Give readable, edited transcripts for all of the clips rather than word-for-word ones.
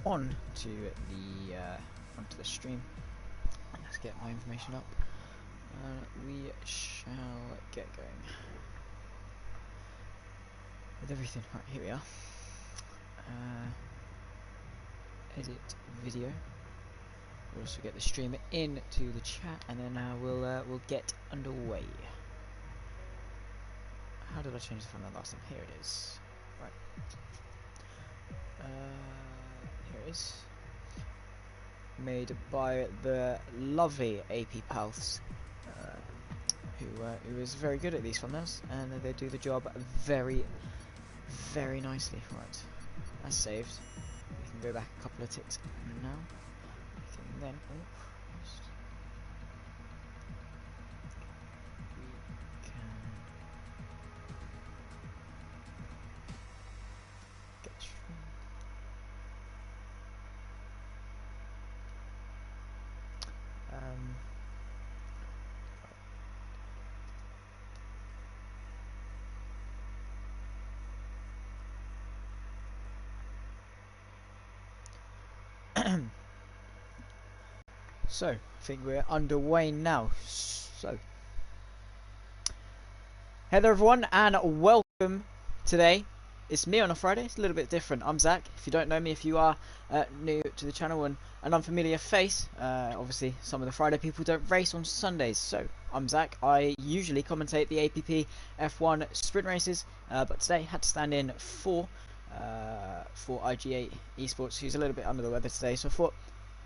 on to the onto the stream. Let's get my information up, and we shall get going with everything. Right, here we are. Edit video. We'll also get the stream into the chat, and then we'll get underway. How did I change the thumbnail last time? Here it is. Right. Here it is. Made by the lovely APPF1, who is very good at these thumbnails, and they do the job very, very nicely. Right. That's saved. We can go back a couple of ticks now. We can then. So, I think we're underway now. So, hello everyone, and welcome today. It's me on a Friday. It's a little bit different. I'm Zach. If you don't know me, if you are new to the channel and an unfamiliar face, obviously some of the Friday people don't race on Sundays. So, I'm Zach. I usually commentate the APPF1 sprint races, but today had to stand in for IG8 Esports, who's a little bit under the weather today. So I thought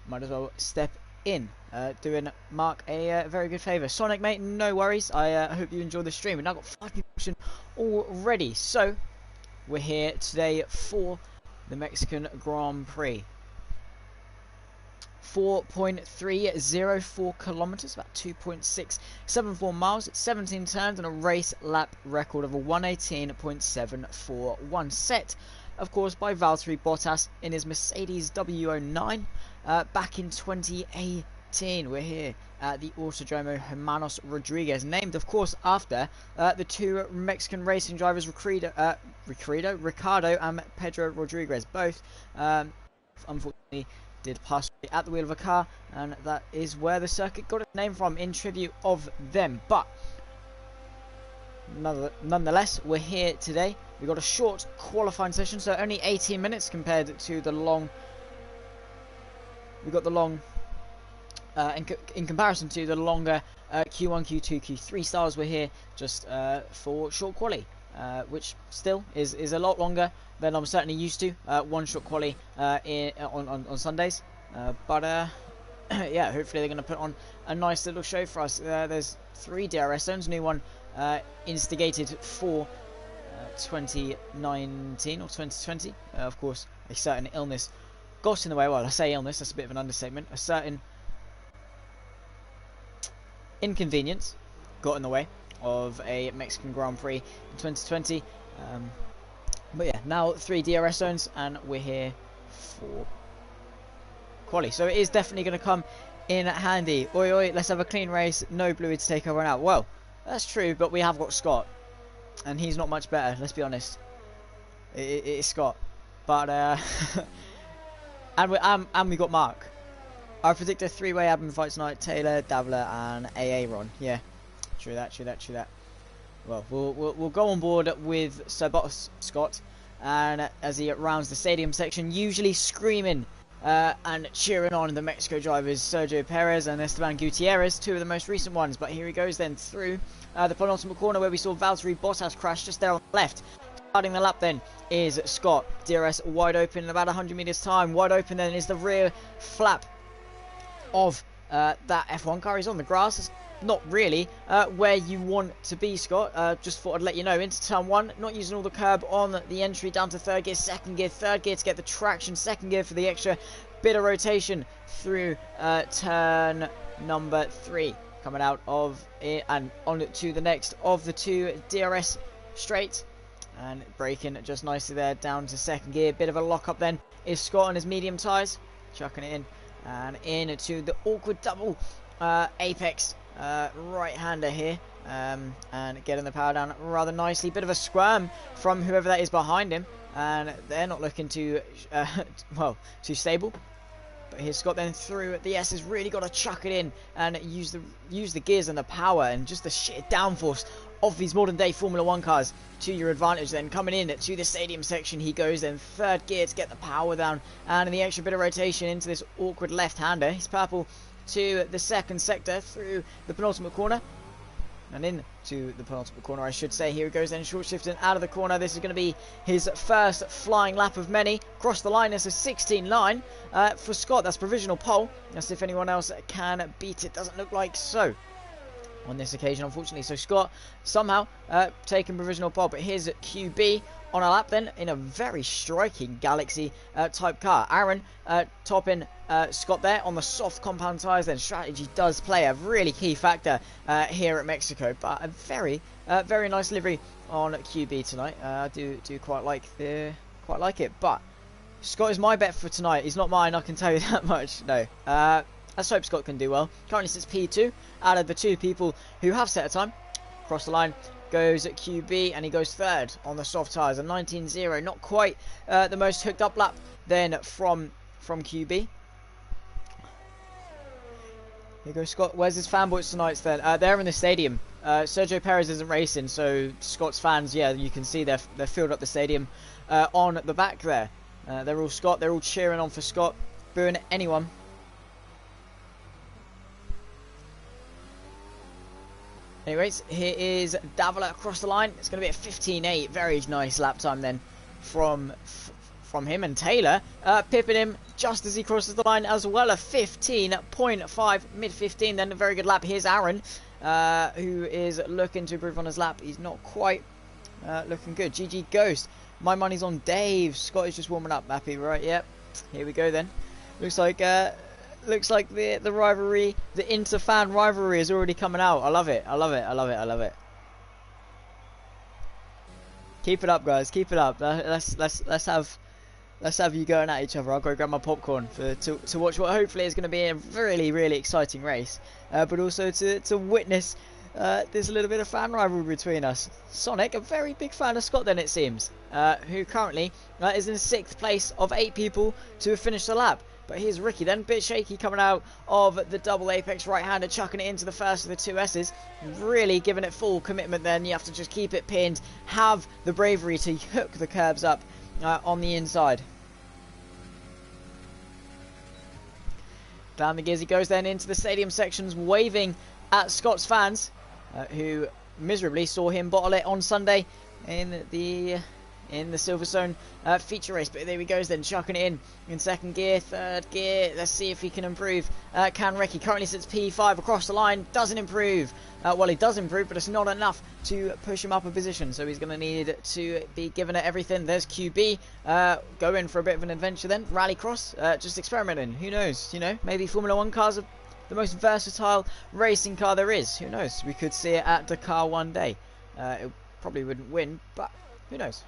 might as well step in, doing Mark a very good favour. Sonic, mate, no worries. I hope you enjoyed the stream. We've now got 5 people already. So, we're here today for the Mexican Grand Prix. 4.304 kilometers, about 2.674 miles, 17 turns, and a race lap record of a 118.741, set, of course, by Valtteri Bottas in his Mercedes W09 back in 2018. We're here at the Autodromo Hermanos Rodriguez, named, of course, after the two Mexican racing drivers, Ricardo and Pedro Rodriguez. Both, unfortunately, did pass at the wheel of a car, and that is where the circuit got its name from, in tribute of them. But nonetheless, we're here today. We got a short qualifying session, so only 18 minutes compared to the long. We got the long, in comparison to the longer Q1, Q2, Q3 styles. We're here just for short quali, which still is a lot longer than I'm certainly used to. One short quali on Sundays, but yeah, hopefully they're going to put on a nice little show for us. There's 3 DRS zones, new one instigated for 2019 or 2020. Of course, a certain illness got in the way. Well, I say illness, that's a bit of an understatement. A certain inconvenience got in the way of a Mexican Grand Prix in 2020. But yeah, now 3 DRS zones, and we're here for quali. So it is definitely going to come in handy. Oi, oi, let's have a clean race. No bluey to take over and out. Well, that's true, but we have got Scott, and he's not much better, let's be honest. It is Scott. But, and we got Mark. I predict a 3-way admin fight tonight. Taylor, Davler, and AA Ron. Yeah, true that. Well, we'll go on board with Sir Bottas Scott, and as he rounds the stadium section, usually screaming and cheering on the Mexico drivers Sergio Perez and Esteban Gutierrez, 2 of the most recent ones. But here he goes then through the penultimate corner, where we saw Valtteri Bottas crash just there on the left. Starting the lap then is Scott. DRS wide open in about 100 meters time. Wide open then is the rear flap of that F1 car. He's on the grass. It's not really where you want to be, Scott. Just thought I'd let you know. Into turn 1, not using all the curb on the entry, down to 3rd gear, 2nd gear, 3rd gear to get the traction, 2nd gear for the extra bit of rotation through turn number 3. Coming out of it and on to the next of the 2 DRS straight, and braking just nicely there down to 2nd gear. Bit of a lock up then is Scott on his medium tyres, chucking it in and into the awkward double apex right-hander here, and getting the power down rather nicely. Bit of a squirm from whoever that is behind him. and they're not looking too, well, too stable. But here's Scott then through at the S's, really got to chuck it in and use the gears and the power and just the sheer downforce of these modern day Formula 1 cars to your advantage. Then coming in to the stadium section he goes, then third gear to get the power down, and in the extra bit of rotation into this awkward left-hander. He's purple to the second sector through the penultimate corner. And into the penultimate corner, I should say. Here he goes then, short shifting out of the corner. This is going to be his first flying lap of many. Cross the line, it's a 16.9 for Scott. That's provisional pole. That's if anyone else can beat it. Doesn't look like so on this occasion, unfortunately. So Scott somehow taking provisional pole. But here's QB on a lap then in a very striking Galaxy type car. Aaron topping Scott there on the soft compound tyres. Then strategy does play a really key factor here at Mexico, but a very nice livery on QB tonight. I do quite like it. But Scott is my bet for tonight. He's not mine, I can tell you that much. No. Let's hope Scott can do well. Currently sits P2 out of the two people who have set a time. Across the line goes at QB, and he goes third on the soft tyres, a 19.0. Not quite the most hooked up lap then from QB. Here goes Scott. Where's his fanboys tonight then? They're in the stadium. Sergio Perez isn't racing, so Scott's fans, yeah, you can see they're filled up the stadium on the back there. They're all Scott. They're all cheering on for Scott, booing anyone. Anyways, here is Davila across the line. It's going to be a 15.8. Very nice lap time then from him. And Taylor pipping him just as he crosses the line as well. A 15.5, mid-15. Then a very good lap. Here's Aaron, who is looking to improve on his lap. He's not quite looking good. GG Ghost. My money's on Dave. Scott is just warming up. Happy, right? Yep. Here we go then. Looks like the rivalry, the inter-fan rivalry is already coming out. I love it. I love it. I love it. I love it. Keep it up, guys. Keep it up. Let's have you going at each other. I'll go grab my popcorn to watch what hopefully is going to be a really exciting race, but also to witness this little bit of fan rivalry between us. Sonic, a very big fan of Scott then it seems, who currently is in 6th place of 8 people to have finished the lap. But here's Ricky then, bit shaky coming out of the double apex right-hander, chucking it into the first of the two S's. Really giving it full commitment then. You have to just keep it pinned, have the bravery to hook the curbs up on the inside. Down the gears he goes then into the stadium sections, waving at Scott's fans, who miserably saw him bottle it on Sunday in the Silverstone feature race. But there he goes then, chucking it in second gear, third gear. Let's see if he can improve. Can Ricky currently sits P5 across the line, doesn't improve. Well, he does improve, but it's not enough to push him up a position, so he's going to need to be giving it everything. There's QB going for a bit of an adventure then. Rallycross, just experimenting. Who knows? You know, maybe Formula 1 cars are the most versatile racing car there is. Who knows? We could see it at Dakar one day. It probably wouldn't win, but who knows?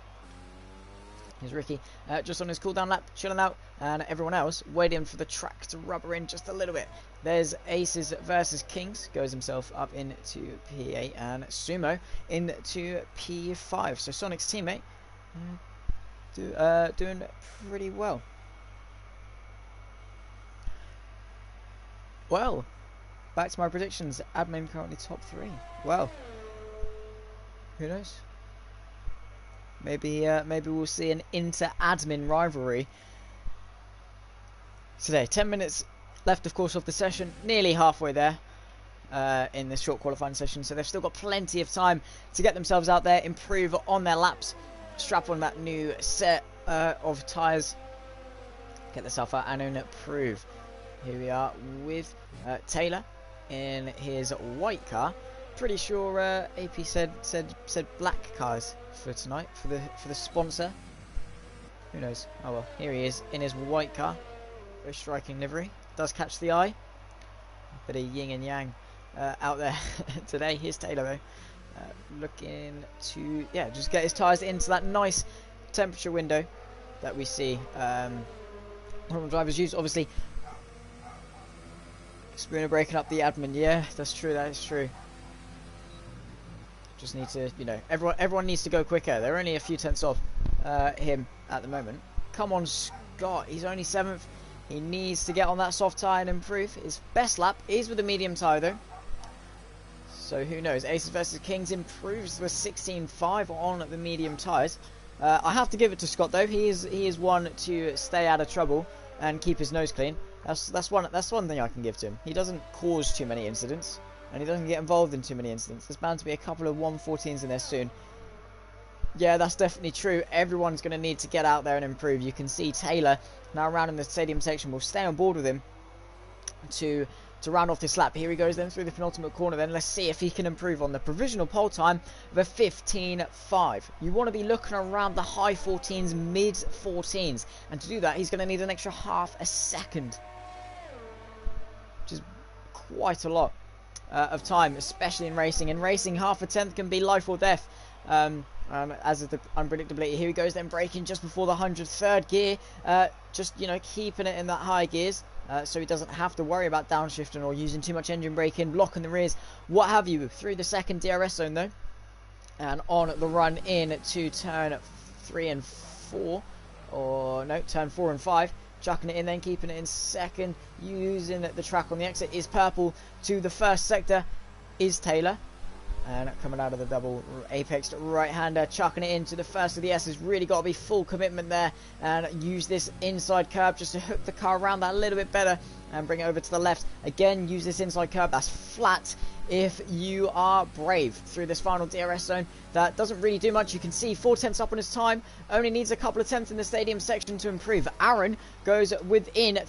Here's Ricky, just on his cooldown lap, chilling out, and everyone else waiting for the track to rubber in just a little bit. There's Aces versus Kings, goes himself up into P8, and Sumo into P5. So Sonic's teammate doing pretty well. Well, back to my predictions. Admin currently top 3. Well, who knows? Maybe we'll see an inter-admin rivalry today. 10 minutes left, of course, of the session. Nearly halfway there in this short qualifying session. So they've still got plenty of time to get themselves out there, improve on their laps, strap on that new set of tyres, get themselves out and improve. Here we are with Taylor in his white car. Pretty sure AP said black cars for tonight for the sponsor. Who knows? Oh well, here he is in his white car. Very striking livery. Does catch the eye. Bit of yin and yang out there today. Here's Taylor though, looking to just get his tyres into that nice temperature window that we see normal drivers use. Obviously, Spooner breaking up the admin. Yeah, that's true. That is true. Just need to, everyone needs to go quicker. They're only a few tenths off. him at the moment. Come on, Scott. He's only 7th. He needs to get on that soft tyre and improve. His best lap is with the medium tyre, though. So who knows? Aces versus Kings improves with 16.5 on the medium tyres. I have to give it to Scott, though. He is one to stay out of trouble and keep his nose clean. That's one thing I can give to him. He doesn't cause too many incidents, and he doesn't get involved in too many incidents. There's bound to be a couple of 114s in there soon. Yeah, that's definitely true. Everyone's going to need to get out there and improve. You can see Taylor now around in the stadium section. We'll stay on board with him to round off this lap. Here he goes then through the penultimate corner. Then let's see if he can improve on the provisional pole time of a 15.5. You want to be looking around the high 14s, mid 14s, and to do that he's going to need an extra half a second, which is quite a lot of time, especially in racing. In racing, half a tenth can be life or death. As is the unpredictability. Here he goes then, braking just before the 103rd gear, just, you know, keeping it in that high gears, so he doesn't have to worry about downshifting or using too much engine braking, blocking the rears, what have you. Through the second DRS zone though, and on the run in to turn 3 and 4, or no, turn 4 and 5, chucking it in then, keeping it in second, using the track on the exit is Purple. To the first sector is Taylor. And coming out of the double apex right-hander, chucking it into the first of the S's. Really got to be full commitment there and use this inside curb just to hook the car around that a little bit better and bring it over to the left. Again, use this inside curb. That's flat if you are brave. Through this final DRS zone, that doesn't really do much. You can see 4 tenths up on his time. Only needs a couple of tenths in the stadium section to improve. Aaron goes within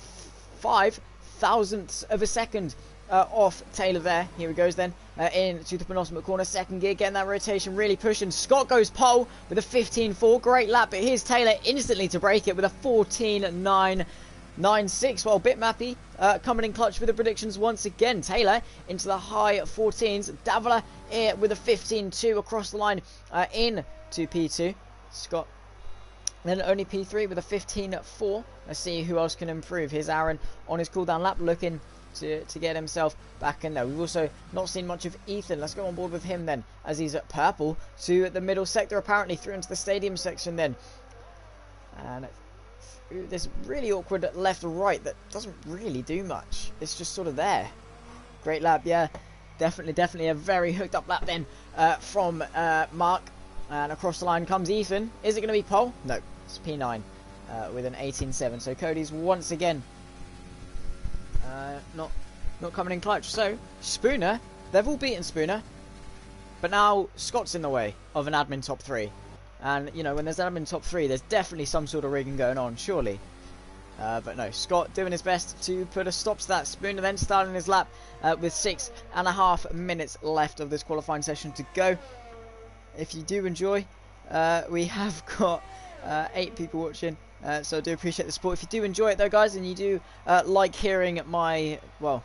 5 thousandths of a second off Taylor there. Here he goes then into the penultimate corner, second gear, getting that rotation, really pushing. Scott goes pole with a 15.4, great lap, but here's Taylor instantly to break it with a 14.996. Well, Bitmappy coming in clutch with the predictions once again. Taylor into the high 14s, Davila here with a 15.2 across the line in to P2. Scott then only P3 with a 15.4. Let's see who else can improve. Here's Aaron on his cooldown lap, looking to get himself back in there. We've also not seen much of Ethan. Let's go on board with him then, as he's at Purple to the middle sector, apparently through into the stadium section then, and through this really awkward left or right that doesn't really do much. It's just sort of there. Great lap, yeah, definitely a very hooked up lap then from Mark, and across the line comes Ethan. Is it going to be pole? No, it's P9 with an 18.7. So Cody's once again not coming in clutch. So Spooner, they've all beaten Spooner, but now Scott's in the way of an admin top 3, and you know, when there's an admin top 3 there's definitely some sort of rigging going on, surely. But no, Scott doing his best to put a stop to that. Spooner then starting his lap with 6.5 minutes left of this qualifying session to go. If you do enjoy, we have got 8 people watching. So I do appreciate the support. If you do enjoy it though, guys, and you do like hearing my, well,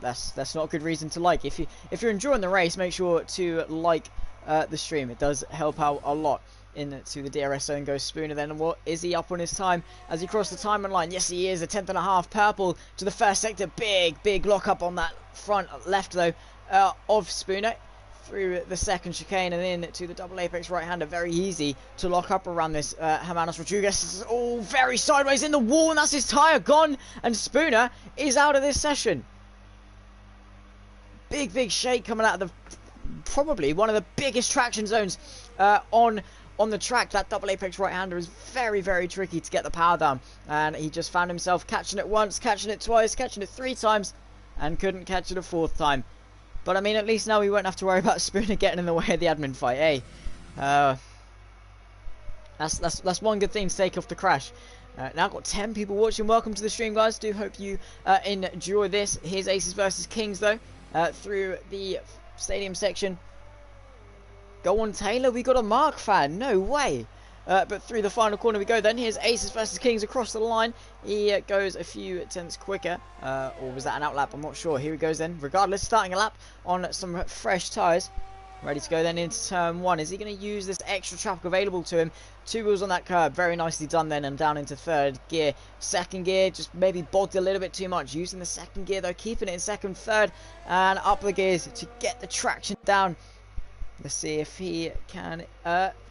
that's not a good reason to like. If you're enjoying the race, make sure to like the stream. It does help out a lot. Into the DRS zone goes Spooner then, and what is he up on his time as he crossed the timing line? Yes, he is, a 10.5. Purple to the first sector. Big lock up on that front left though of Spooner. Through the second chicane and in to the double apex right-hander. Very easy to lock up around this Hermanos Rodriguez. This is all very sideways in the wall, and that's his tyre gone, and Spooner is out of this session. Big shake coming out of the probably one of the biggest traction zones on the track. That double apex right-hander is very tricky to get the power down, and he just found himself catching it once, catching it twice, catching it 3 times, and couldn't catch it a 4th time. But I mean, at least now we won't have to worry about Spooner getting in the way of the admin fight, eh? That's one good thing to take off the crash. Now I've got 10 people watching. Welcome to the stream, guys. Do hope you enjoy this. Here's Aces versus Kings though, through the stadium section. Go on, Taylor. We got a Mark fan. No way. But through the final corner we go then. Here's Aces versus Kings across the line. He goes a few tenths quicker. Or was that an outlap? I'm not sure. Here he goes then. Regardless, starting a lap on some fresh tyres. Ready to go then into turn 1. Is he going to use this extra traffic available to him? 2 wheels on that curb. Very nicely done then, and down into 3rd gear. 2nd gear just maybe bogged a little bit too much. Using the 2nd gear though, keeping it in 2nd, 3rd, and up the gears to get the traction down. Let's see if he can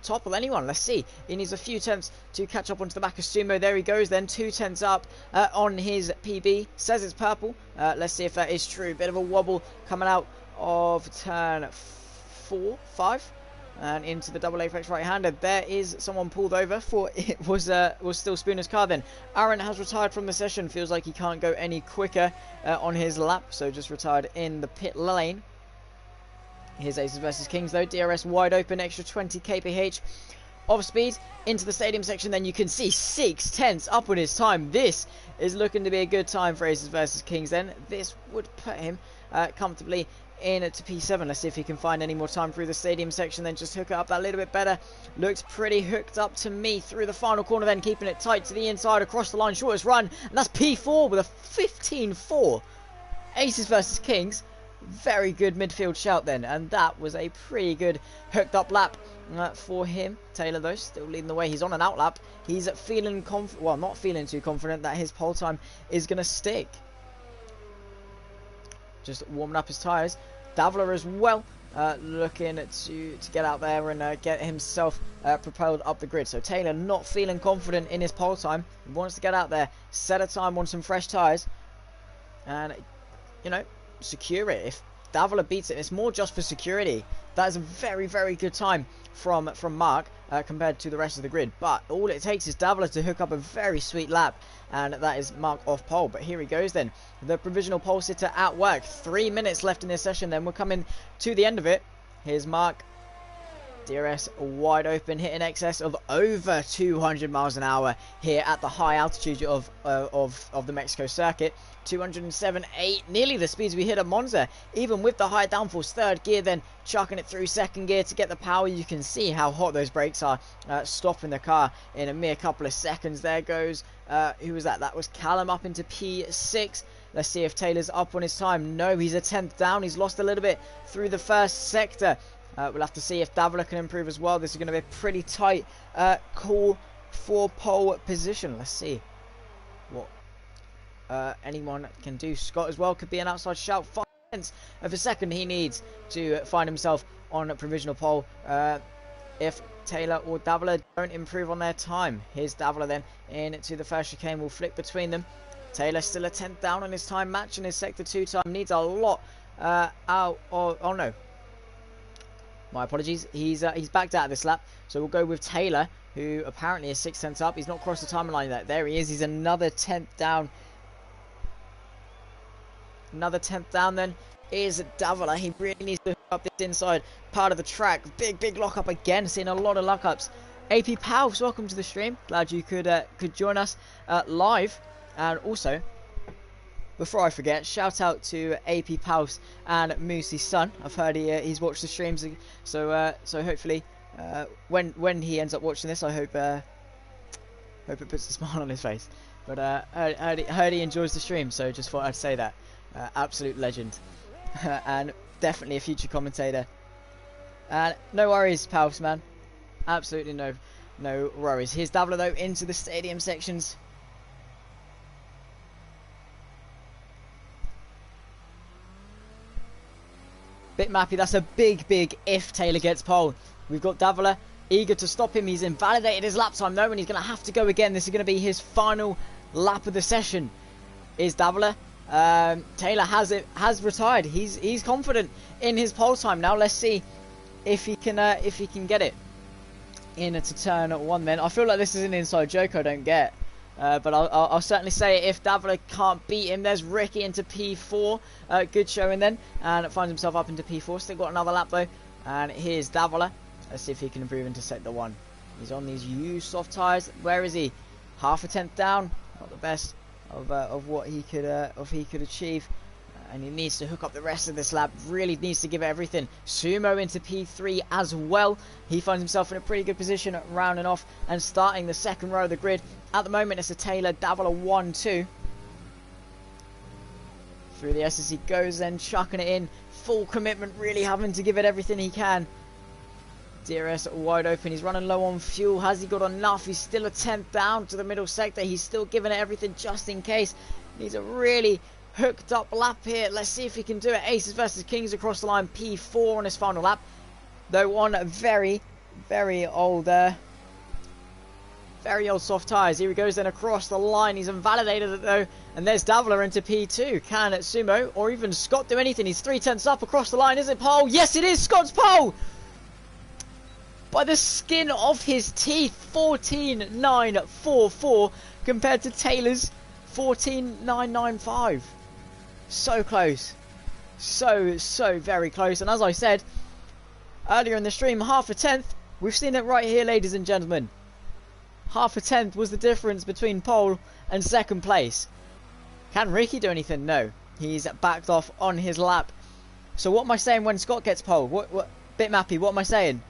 topple anyone. Let's see. He needs a few tenths to catch up onto the back of Sumo. There he goes then. 2 tenths up on his PB. Says it's purple. Let's see if that is true. Bit of a wobble coming out of turn 4, 5. And into the double apex right-hander. There is someone pulled over. For it was still Spooner's car then. Aaron has retired from the session. Feels like he can't go any quicker on his lap. So just retired in the pit lane. Here's Aces versus Kings though. DRS wide open, extra 20 kph of speed into the stadium section. Then you can see 6 tenths up on his time. This is looking to be a good time for Aces versus Kings then. This would put him comfortably in to P7. Let's see if he can find any more time through the stadium section. Then just hook it up that little bit better. Looks pretty hooked up to me through the final corner then, keeping it tight to the inside across the line. Shortest run, and that's P4 with a 15.4. Aces versus Kings. Very good midfield shout then, and that was a pretty good hooked up lap for him. Taylor though still leading the way. He's on an out lap. He's feeling well, not feeling too confident that his pole time is going to stick. Just warming up his tyres. Davler as well, looking to get out there and get himself propelled up the grid. So Taylor not feeling confident in his pole time. He wants to get out there, set a time on some fresh tyres, and you know, secure it. If Davila beats it, it's more just for security. That is a very, very good time from Mark compared to the rest of the grid. But all it takes is Davila to hook up a very sweet lap, and that is Mark off pole. But here he goes then. The provisional pole sitter at work. 3 minutes left in this session, then we're coming to the end of it. Here's Mark. DRS wide open, hitting excess of over 200 miles an hour here at the high altitude of the Mexico circuit. 207.8, nearly the speeds we hit at Monza, even with the high downforce. Third gear, then chucking it through second gear to get the power. You can see how hot those brakes are, stopping the car in a mere couple of seconds. There goes, who was that? That was Callum up into P6. Let's see if Taylor's up on his time. No, he's a 10th down. He's lost a little bit through the first sector. We'll have to see if Davila can improve as well. This is going to be a pretty tight call for pole position. Let's see what anyone can do. Scott as well could be an outside shout. 5 tenths of a second he needs to find himself on a provisional pole. If Taylor or Davila don't improve on their time. Here's Davila then into the first chicane. We'll flick between them. Taylor still a 10th down on his time, matching his sector 2 time. Needs a lot out of... Oh no. My apologies. He's backed out of this lap. So we'll go with Taylor, who apparently is 6 tenths up. He's not crossed the timeline yet. There he is. He's another 10th down. Another 10th down then is Davila. He really needs to hook up this inside part of the track. Big lockup again. Seeing a lot of lockups. APPF1, welcome to the stream. Glad you could join us live. And also, before I forget, shout out to APPF1 and Moosey's son. I've heard he's watched the streams, so hopefully when he ends up watching this, I hope it puts a smile on his face. But heard he enjoys the stream, so just thought I'd say that. Absolute legend, and definitely a future commentator. And no worries, pals, man. Absolutely no worries. Here's Davila though into the stadium sections. Bit mappy, that's a big if Taylor gets pole. We've got Davila eager to stop him. He's invalidated his lap time though, and he's going to have to go again. This is going to be his final lap of the session. Is Davila. Taylor has retired. He's confident in his pole time. Now let's see if he can get it into turn 1 then. I feel like this is an inside joke I don't get. But I'll certainly say if Davila can't beat him. There's Ricky into P4. Good showing then. And finds himself up into P4. Still got another lap though. And here's Davila. Let's see if he can improve into sector 1. He's on these used soft tyres. Where is he? Half a 10th down. Not the best of what he could achieve. And he needs to hook up the rest of this lap. Really needs to give it everything. Sumo into P3 as well. He finds himself in a pretty good position at rounding off and starting the second row of the grid. At the moment, it's a Taylor Davila 1-2. Through the S as he goes, then chucking it in. Full commitment, really having to give it everything he can. DRS wide open. He's running low on fuel. Has he got enough? He's still a 10th down to the middle sector. He's still giving it everything just in case. Needs a really hooked up lap here. Let's see if he can do it. Aces versus Kings across the line. P4 on his final lap. though on very, very old soft tyres. Here he goes then across the line. He's invalidated it though. And there's Davila into P2. Can Sumo or even Scott do anything? He's 3/10 up across the line. Is it pole? Yes, it is. Scott's pole! By the skin of his teeth. 14.944 compared to Taylor's 14.995. So close. So very close. And as I said earlier in the stream, half a tenth. We've seen it right here, ladies and gentlemen. Half a tenth was the difference between pole and second place. Can Ricky do anything? No. He's backed off on his lap. So what am I saying when Scott gets pole? What Bitmappy, what am I saying?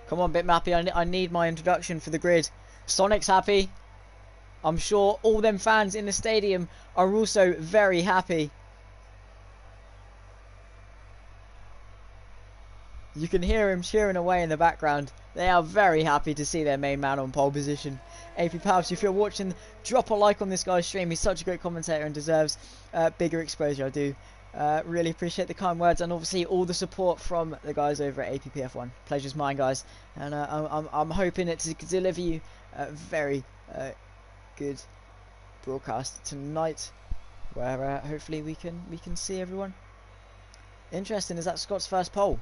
Come on, Bitmappy, I need my introduction for the grid. Sonic's happy. I'm sure all them fans in the stadium are also very happy. You can hear him cheering away in the background. They are very happy to see their main man on pole position. APPF1, if you're watching, drop a like on this guy's stream. He's such a great commentator and deserves bigger exposure. I do really appreciate the kind words and obviously all the support from the guys over at APPF1. Pleasure's mine, guys. And I'm hoping it to deliver you a very good broadcast tonight, where hopefully we can see everyone. Interesting, is that Scott's first pole?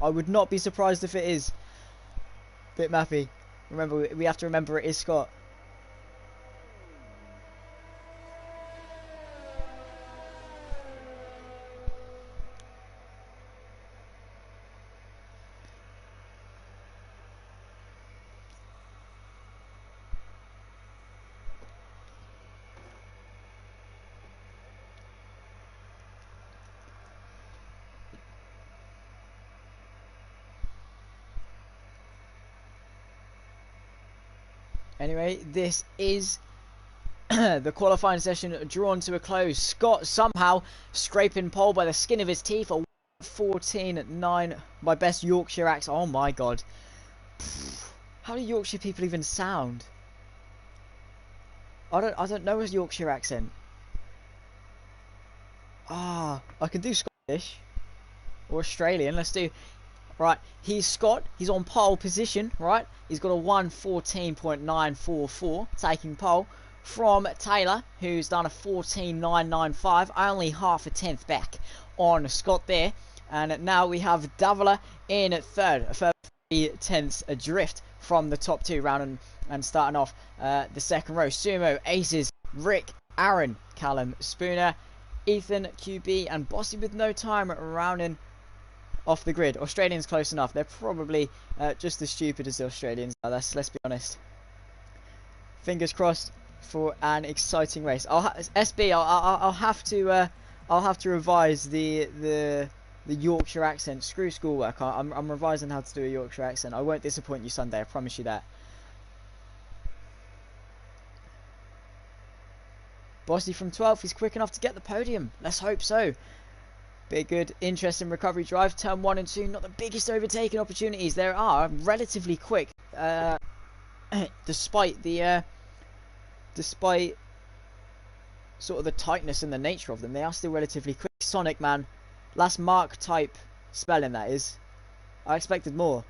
I would not be surprised if it is. Bitmappy, remember, we have to remember it is Scott. Anyway, this is the qualifying session drawn to a close. Scott somehow scraping pole by the skin of his teeth. A 14.9. My best Yorkshire accent. Oh my god. How do Yorkshire people even sound? I don't know his Yorkshire accent. I can do Scottish or Australian. Let's do. Right, he's Scott. He's on pole position, right? He's got a 1:14.944, taking pole from Taylor, who's done a 14.995, only half a tenth back on Scott there. And now we have Davila in at third, a further 3 tenths adrift from the top two, round and starting off the second row. Sumo, Aces, Rick, Aaron, Callum, Spooner, Ethan, QB, and Bossy with no time rounding off the grid. Australians close enough. They're probably just as stupid as the Australians are. Let's be honest. Fingers crossed for an exciting race. SB. I'll have to revise the Yorkshire accent. Screw schoolwork. I'm revising how to do a Yorkshire accent. I won't disappoint you Sunday. I promise you that. Bossy from 12th. He's quick enough to get the podium. Let's hope so. Big, good, interesting recovery drive. Turn 1 and 2, not the biggest overtaking opportunities. There are relatively quick, despite sort of the tightness and the nature of them. They are still relatively quick. Sonic, man, last Mark type spelling that is. I expected more.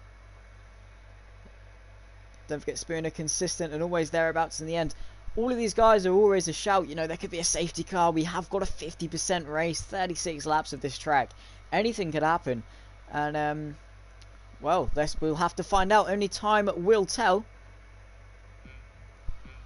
Don't forget Spooner, consistent and always thereabouts in the end. All of these guys are always a shout. You know, there could be a safety car. We have got a 50% race, 36 laps of this track. Anything could happen. And, well, we'll have to find out. Only time will tell.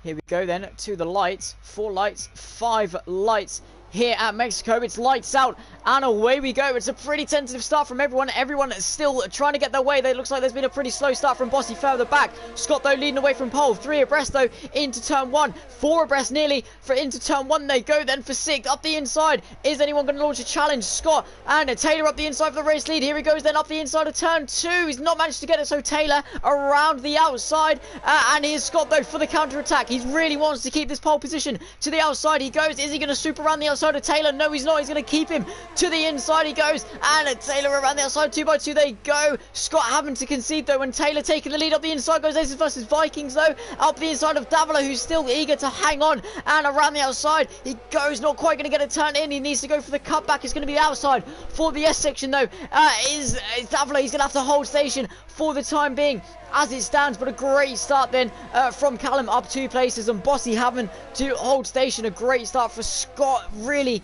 Here we go then to the lights. 4 lights, 5 lights. Here at Mexico, it's lights out and away we go. It's a pretty tentative start from everyone. Everyone is still trying to get their way. It looks like there's been a pretty slow start from Bossy further back. Scott though leading away from pole. 3 abreast though into turn 1. 4 abreast nearly for into turn 1. They go then for 6 up the inside. Is anyone going to launch a challenge? Scott and Taylor up the inside for the race lead. Here he goes then up the inside of turn 2. He's not managed to get it, so Taylor around the outside. And here's Scott though for the counter attack. He really wants to keep this pole position. To the outside he goes. Is he going to swoop around the outside? outside of Taylor. No, he's not. He's going to keep him to the inside. He goes, and Taylor around the outside. 2x2 they go. Scott having to concede though, and Taylor taking the lead up the inside. Goes Aces versus Vikings though. Up the inside of Davila, who's still eager to hang on, and around the outside he goes. Not quite going to get a turn in. He needs to go for the cutback. It's going to be outside for the S section though. Is Davila. He's going to have to hold station for the time being as it stands, but a great start then from Callum, up 2 places, and Bossy having to hold station. A great start for Scott, really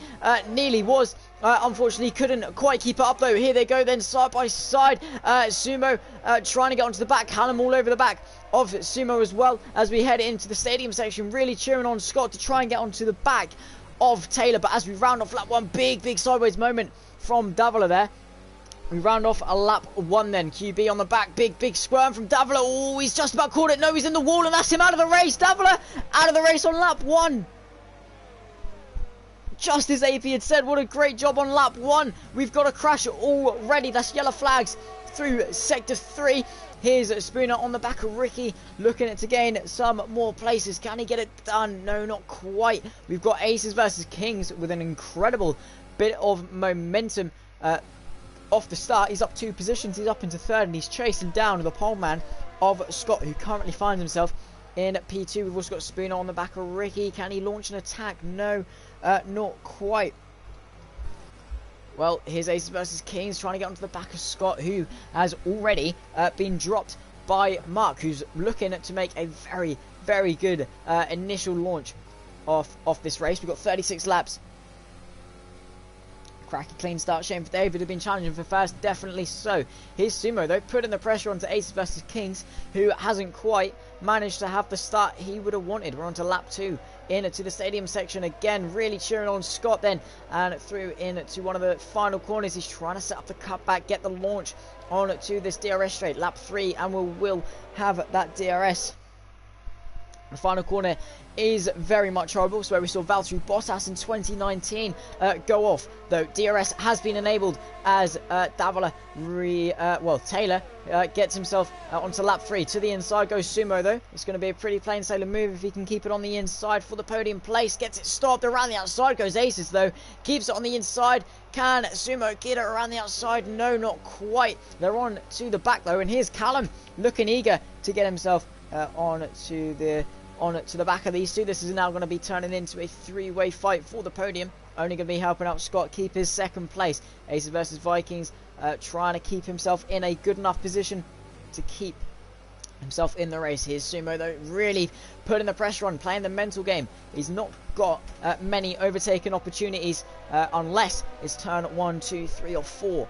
nearly was. Unfortunately couldn't quite keep it up though. Here they go then side by side. Sumo trying to get onto the back. Callum all over the back of Sumo as well as we head into the stadium section, really cheering on Scott to try and get onto the back of Taylor. But as we round off lap 1, big sideways moment from Davila there. We round off a lap 1 then. QB on the back. Big squirm from Davila. Oh, he's just about caught it. No, he's in the wall, and that's him out of the race. Davila out of the race on lap 1. Just as AP had said, what a great job on lap 1. We've got a crash already. That's yellow flags through sector 3. Here's Spooner on the back of Ricky, looking to gain some more places. Can he get it done? No, not quite. We've got Aces versus Kings with an incredible bit of momentum off the start. He's up 2 positions. He's up into 3rd, and he's chasing down the pole man of Scott, who currently finds himself in P2. We've also got Spooner on the back of Ricky. Can he launch an attack? No, not quite. Well, here's Aces versus Kings trying to get onto the back of Scott, who has already been dropped by Mark, who's looking to make a very good initial launch off this race. We've got 36 laps. Cracky clean start. Shame for David, who'd been challenging for first. Definitely so. Here's Sumo though, putting the pressure onto Aces versus Kings, who hasn't quite managed to have the start he would have wanted. We're on to lap 2 into the stadium section again, really cheering on Scott then, and through into one of the final corners. He's trying to set up the cutback, get the launch on to this DRS straight. Lap 3, and we'll have that DRS. The final corner is very much horrible. It's where we saw Valtteri Bottas in 2019 go off. Though DRS has been enabled as Davila, Taylor gets himself onto lap 3. To the inside goes Sumo though. It's going to be a pretty plain sailing move if he can keep it on the inside for the podium place. Gets it stopped. Around the outside goes Aces though. Keeps it on the inside. Can Sumo get it around the outside? No, not quite. They're on to the back though. And here's Callum looking eager to get himself on to the back of these two. This is now going to be turning into a 3-way fight for the podium. Only going to be helping out Scott keep his 2nd place. Aces versus Vikings trying to keep himself in a good enough position to keep himself in the race. Here's Sumo though, really putting the pressure on, playing the mental game. He's not got many overtaking opportunities unless it's turn 1, 2, 3 or 4.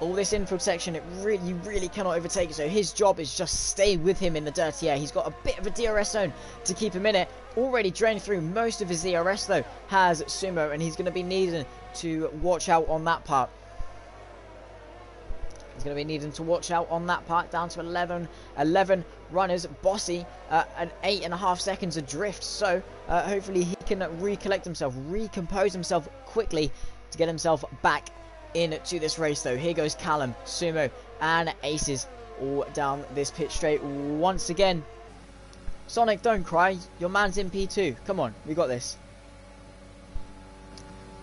All this infield section, you really cannot overtake it. So his job is just stay with him in the dirty air. He's got a bit of a DRS zone to keep him in it. Already drained through most of his DRS though has Sumo, and he's going to be needing to watch out on that part. He's going to be needing to watch out on that part. Down to 11 runners. Bossy at 8.5 seconds adrift. So hopefully he can recollect himself, recompose himself quickly to get himself back into this race though. Here goes Callum, Sumo and Aces all down this pitch straight once again. Sonic, don't cry, your man's in P2. Come on, we got this.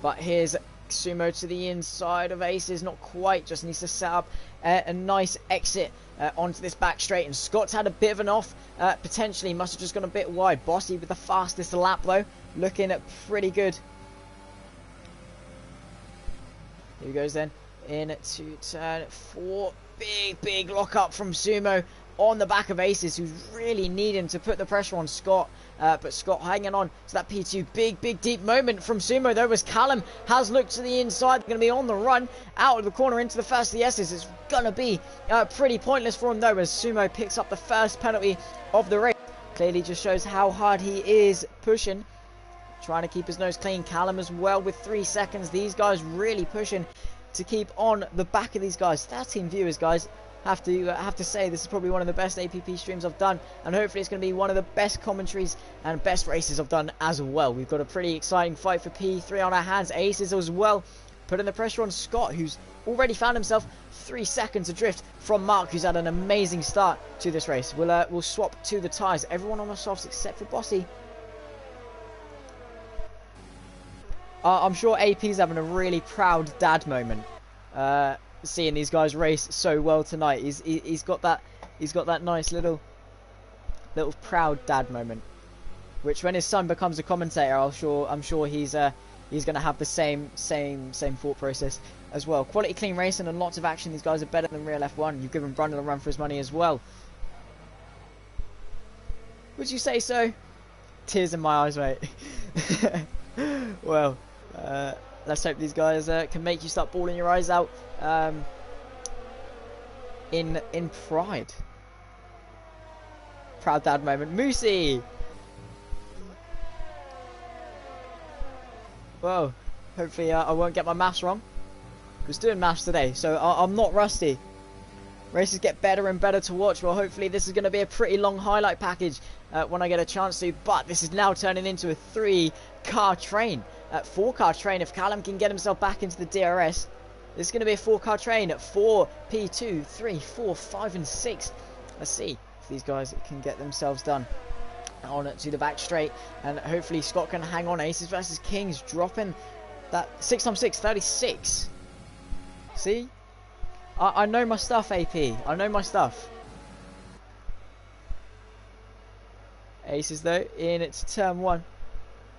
But here's Sumo to the inside of Aces, not quite, just needs to set up a nice exit onto this back straight. And Scott's had a bit of an off, potentially must have just gone a bit wide. Bossy with the fastest lap though, looking at pretty good. Here he goes then, into turn 4. Big lock up from Sumo on the back of Aces, who's really needing to put the pressure on Scott. But Scott hanging on to that P2. Big deep moment from Sumo though, as Callum has looked to the inside. They're going to be on the run out of the corner into the first of the S's. It's going to be pretty pointless for him though, as Sumo picks up the first penalty of the race. Clearly just shows how hard he is pushing, trying to keep his nose clean. Callum as well with 3 seconds. These guys really pushing to keep on the back of these guys. 13 viewers, guys. Have to say this is probably one of the best APP streams I've done, and hopefully it's going to be one of the best commentaries and best races I've done as well. We've got a pretty exciting fight for P3 on our hands. Aces as well, putting the pressure on Scott, who's already found himself 3 seconds adrift from Mark, who's had an amazing start to this race. We'll swap to the tyres. Everyone on the softs except for Bossy. I'm sure AP's having a really proud dad moment, seeing these guys race so well tonight. He's got that nice little proud dad moment, which when his son becomes a commentator, I'm sure he's gonna have the same thought process as well. Quality, clean racing and lots of action. These guys are better than real F1. You've given Brundle a run for his money as well. Would you say so? Tears in my eyes, mate. Well, let's hope these guys can make you start bawling your eyes out in pride. Proud dad moment. Moosey! Well, hopefully I won't get my maths wrong. I was doing maths today, so I'm not rusty. Races get better and better to watch. Well, hopefully this is going to be a pretty long highlight package when I get a chance to. But this is now turning into a 3-car train. 4-car train if Callum can get himself back into the DRS. This is going to be a 4-car train at 4, P2, 3, 4, 5 and 6. Let's see if these guys can get themselves done on to the back straight. And hopefully Scott can hang on. Aces versus Kings dropping that 6x6, 36. See? I know my stuff, AP. I know my stuff. Aces, though, in it's turn 1.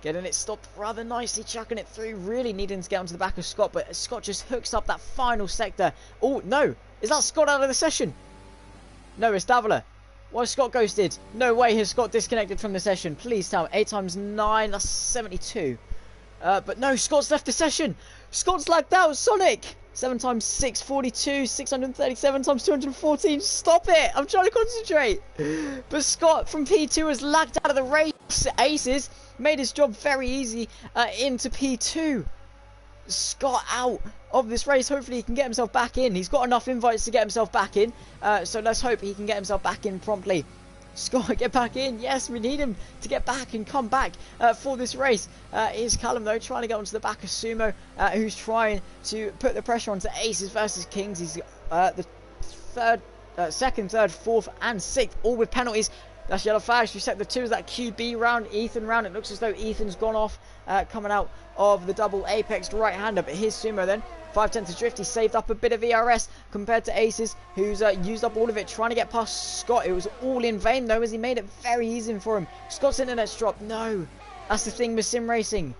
Getting it stopped rather nicely, chucking it through. Really needing to get onto the back of Scott, but Scott just hooks up that final sector. Oh, no. Is that Scott out of the session? No, it's Davila. Why is Scott ghosted? No way has Scott disconnected from the session. Please tell me. 8 times 9, that's 72. But no, Scott's left the session. Scott's lagged out. Sonic. 7 times 6, 42. 637 times 214. Stop it. I'm trying to concentrate. But Scott from P2 has lagged out of the race. Aces made his job very easy into P2. Scott out of this race. Hopefully he can get himself back in. He's got enough invites to get himself back in. So let's hope he can get himself back in promptly. Scott, get back in. Yes, we need him to get back and come back for this race. Here's Callum, though, trying to get onto the back of Sumo, who's trying to put the pressure onto Aces versus Kings. He's the second, third, fourth, and sixth, all with penalties. That's yellow flags. You set the 2 is that QB round, Ethan round. It looks as though Ethan's gone off coming out of the double apex right-hander. But here's Sumo then. 5/10 to drift. He saved up a bit of ERS compared to Aces, who's used up all of it trying to get past Scott. It was all in vain, though, as he made it very easy for him. Scott's internet's dropped. No. That's the thing with sim racing.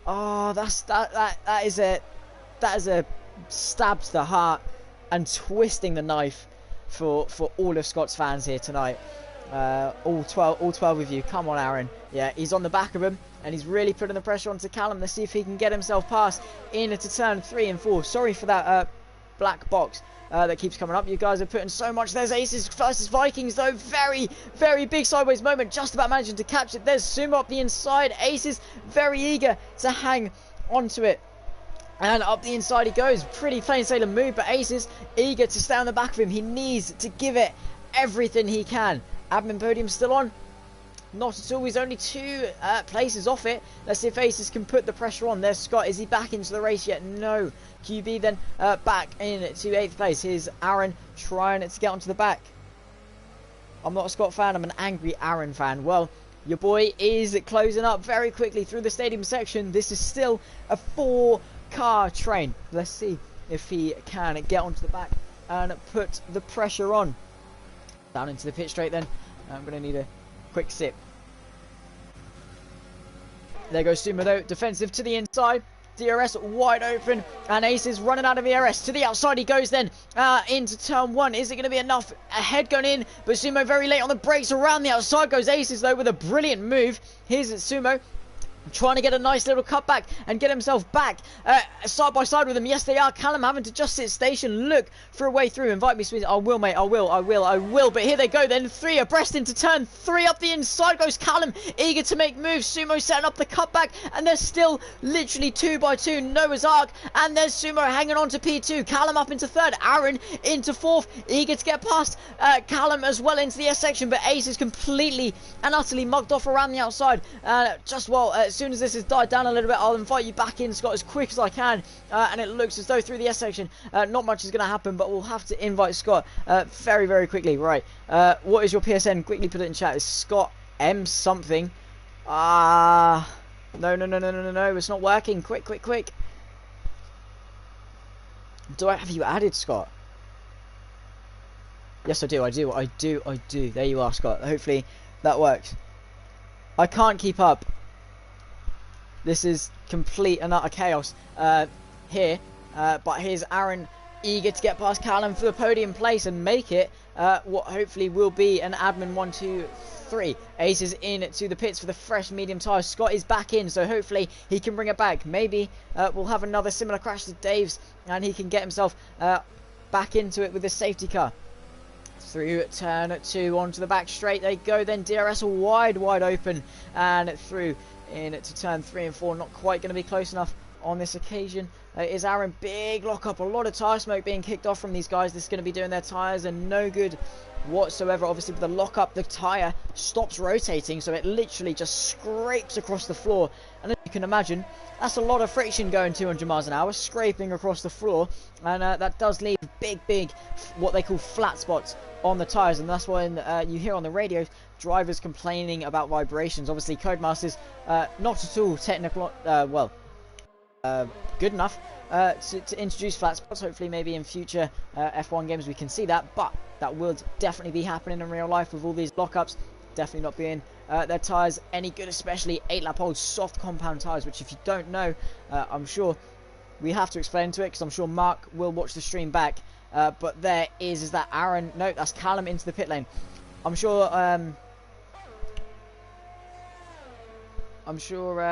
Oh, that is a stab to the heart and twisting the knife for all of Scott's fans here tonight. All 12 of you. Come on, Aaron. Yeah, he's on the back of him, and he's really putting the pressure onto Callum. Let's see if he can get himself past into turn 3 and 4. Sorry for that black box that keeps coming up. You guys are putting so much. There's Aces versus Vikings, though. Very, very big sideways moment. Just about managing to catch it. There's Sumo up the inside. Aces very eager to hang onto it. And up the inside he goes. Pretty plain sailor move, but Aces eager to stay on the back of him. He needs to give it everything he can. Admin podium still on. Not at all. He's only 2 places off it. Let's see if Aces can put the pressure on. There's Scott. Is he back into the race yet? No. QB then back in to 8th place. Here's Aaron trying to get onto the back. I'm not a Scott fan. I'm an angry Aaron fan. Well, your boy is closing up very quickly through the stadium section. This is still a 4-car train. Let's see if he can get onto the back and put the pressure on. Down into the pit straight then. I'm going to need a quick sip. There goes Sumo, though. Defensive to the inside. DRS wide open. And Aces running out of ERS. To the outside he goes then. Into turn 1. Is it going to be enough? Ahead going in. But Sumo very late on the brakes. Around the outside goes Aces, though, with a brilliant move. Here's Sumo. Trying to get a nice little cutback and get himself back side by side with him. Yes, they are. Callum having to just sit station, look for a way through. Invite me, sweet. I will, mate. I will. But here they go then. 3 abreast into turn 3. Up the inside goes Callum, eager to make moves. Sumo setting up the cutback, and there's still literally 2 by 2 Noah's Ark. And there's Sumo hanging on to P2. Callum up into 3rd. Aaron into 4th, eager to get past Callum as well into the S section. But Ace is completely and utterly mugged off around the outside. As soon as this has died down a little bit, I'll invite you back in, Scott, as quick as I can. And it looks as though through the S section, not much is going to happen, but we'll have to invite Scott very, very quickly. Right, what is your PSN? Quickly put it in chat. It's Scott M something. No, no, no, no, no, no, no. It's not working. Quick, quick, quick. Do I have you added, Scott? Yes, I do. I do. I do. I do. There you are, Scott. Hopefully that works. I can't keep up. This is complete and utter chaos here. But here's Aaron, eager to get past Callum for the podium place and make it what hopefully will be an admin 1, 2, 3. Ace is in to the pits for the fresh medium tyres. Scott is back in, so hopefully he can bring it back. Maybe we'll have another similar crash to Dave's and he can get himself back into it with the safety car. Through turn 2 onto the back straight they go, then DRS wide open and through into turn 3 and 4. Not quite going to be close enough on this occasion. Is Aaron, big lock up, a lot of tyre smoke being kicked off from these guys. This is going to be doing their tyres and no good whatsoever. Obviously with the lock up, the tyre stops rotating, so it literally just scrapes across the floor, and as you can imagine, that's a lot of friction going 200 miles an hour, scraping across the floor, and that does leave big what they call flat spots on the tyres, and that's when you hear on the radio drivers complaining about vibrations. Obviously Codemasters not at all technical, good enough to introduce flat spots. Hopefully maybe in future F1 games we can see that, but that will definitely be happening in real life with all these lockups definitely not being their tyres any good, especially 8-lap old soft compound tyres, which if you don't know, I'm sure we have to explain to it because I'm sure Mark will watch the stream back. But there is that Aaron, no, that's Callum into the pit lane. I'm sure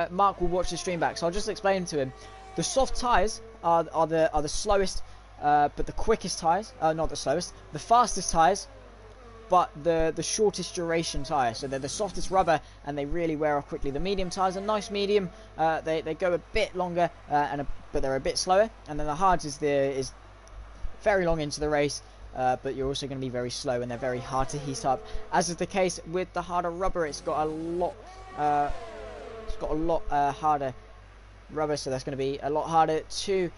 Mark will watch the stream back, so I'll just explain to him. The soft tyres are the slowest, but the quickest tyres, not the slowest, the fastest tyres, but the shortest duration tyre. So they're the softest rubber and they really wear off quickly. The medium tyres are nice medium, they go a bit longer but they're a bit slower, and then the hards is very long into the race, but you're also going to be very slow and they're very hard to heat up. As is the case with the harder rubber, it's got a lot harder rubber, so that's going to be a lot harder to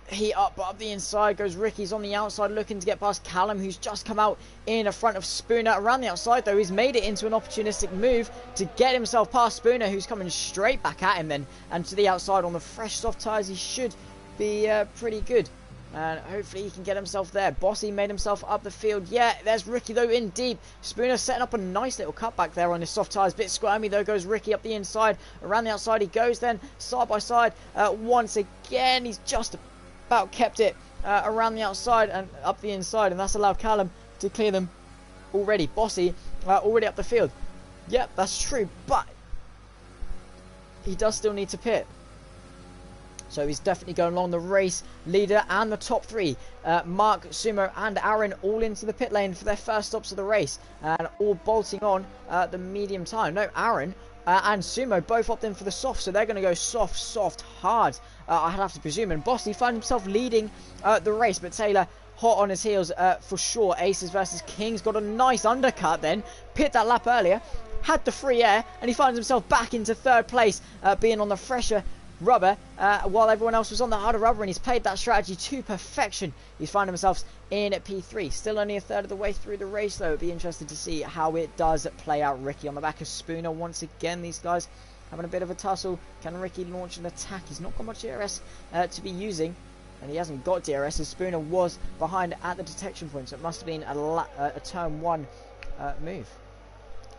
heat up. But up the inside goes Ricky's on the outside looking to get past Callum, who's just come out in front of Spooner. Around the outside though, he's made it into an opportunistic move to get himself past Spooner, who's coming straight back at him then, and to the outside on the fresh soft tyres he should be pretty good. And hopefully he can get himself there. Bossy made himself up the field. Yeah, there's Ricky though in deep. Spooner setting up a nice little cutback there on his soft tyres. Bit squirmy though goes Ricky up the inside. Around the outside he goes then, side by side. Once again, he's just about kept it around the outside and up the inside. And that's allowed Callum to clear them already. Bossy already up the field. Yep, that's true. But he does still need to pit. So he's definitely going along. The race leader and the top 3, Mark, Sumo and Aaron, all into the pit lane for their first stops of the race, and all bolting on the medium time. No, Aaron and Sumo both opt in for the soft, so they're going to go soft, hard, I'd have to presume. And Bossy finds himself leading the race, but Taylor hot on his heels for sure. Aces versus Kings, got a nice undercut then, pit that lap earlier, had the free air, and he finds himself back into 3rd place, being on the fresher rubber while everyone else was on the harder rubber, and he's played that strategy to perfection. He's found himself in at P3, still only a third of the way through the race though. It'd be interesting to see how it does play out. Ricky on the back of Spooner once again. These guys having a bit of a tussle. Can Ricky launch an attack? He's not got much DRS to be using, and he hasn't got DRS as Spooner was behind at the detection point, so it must have been a turn 1 move.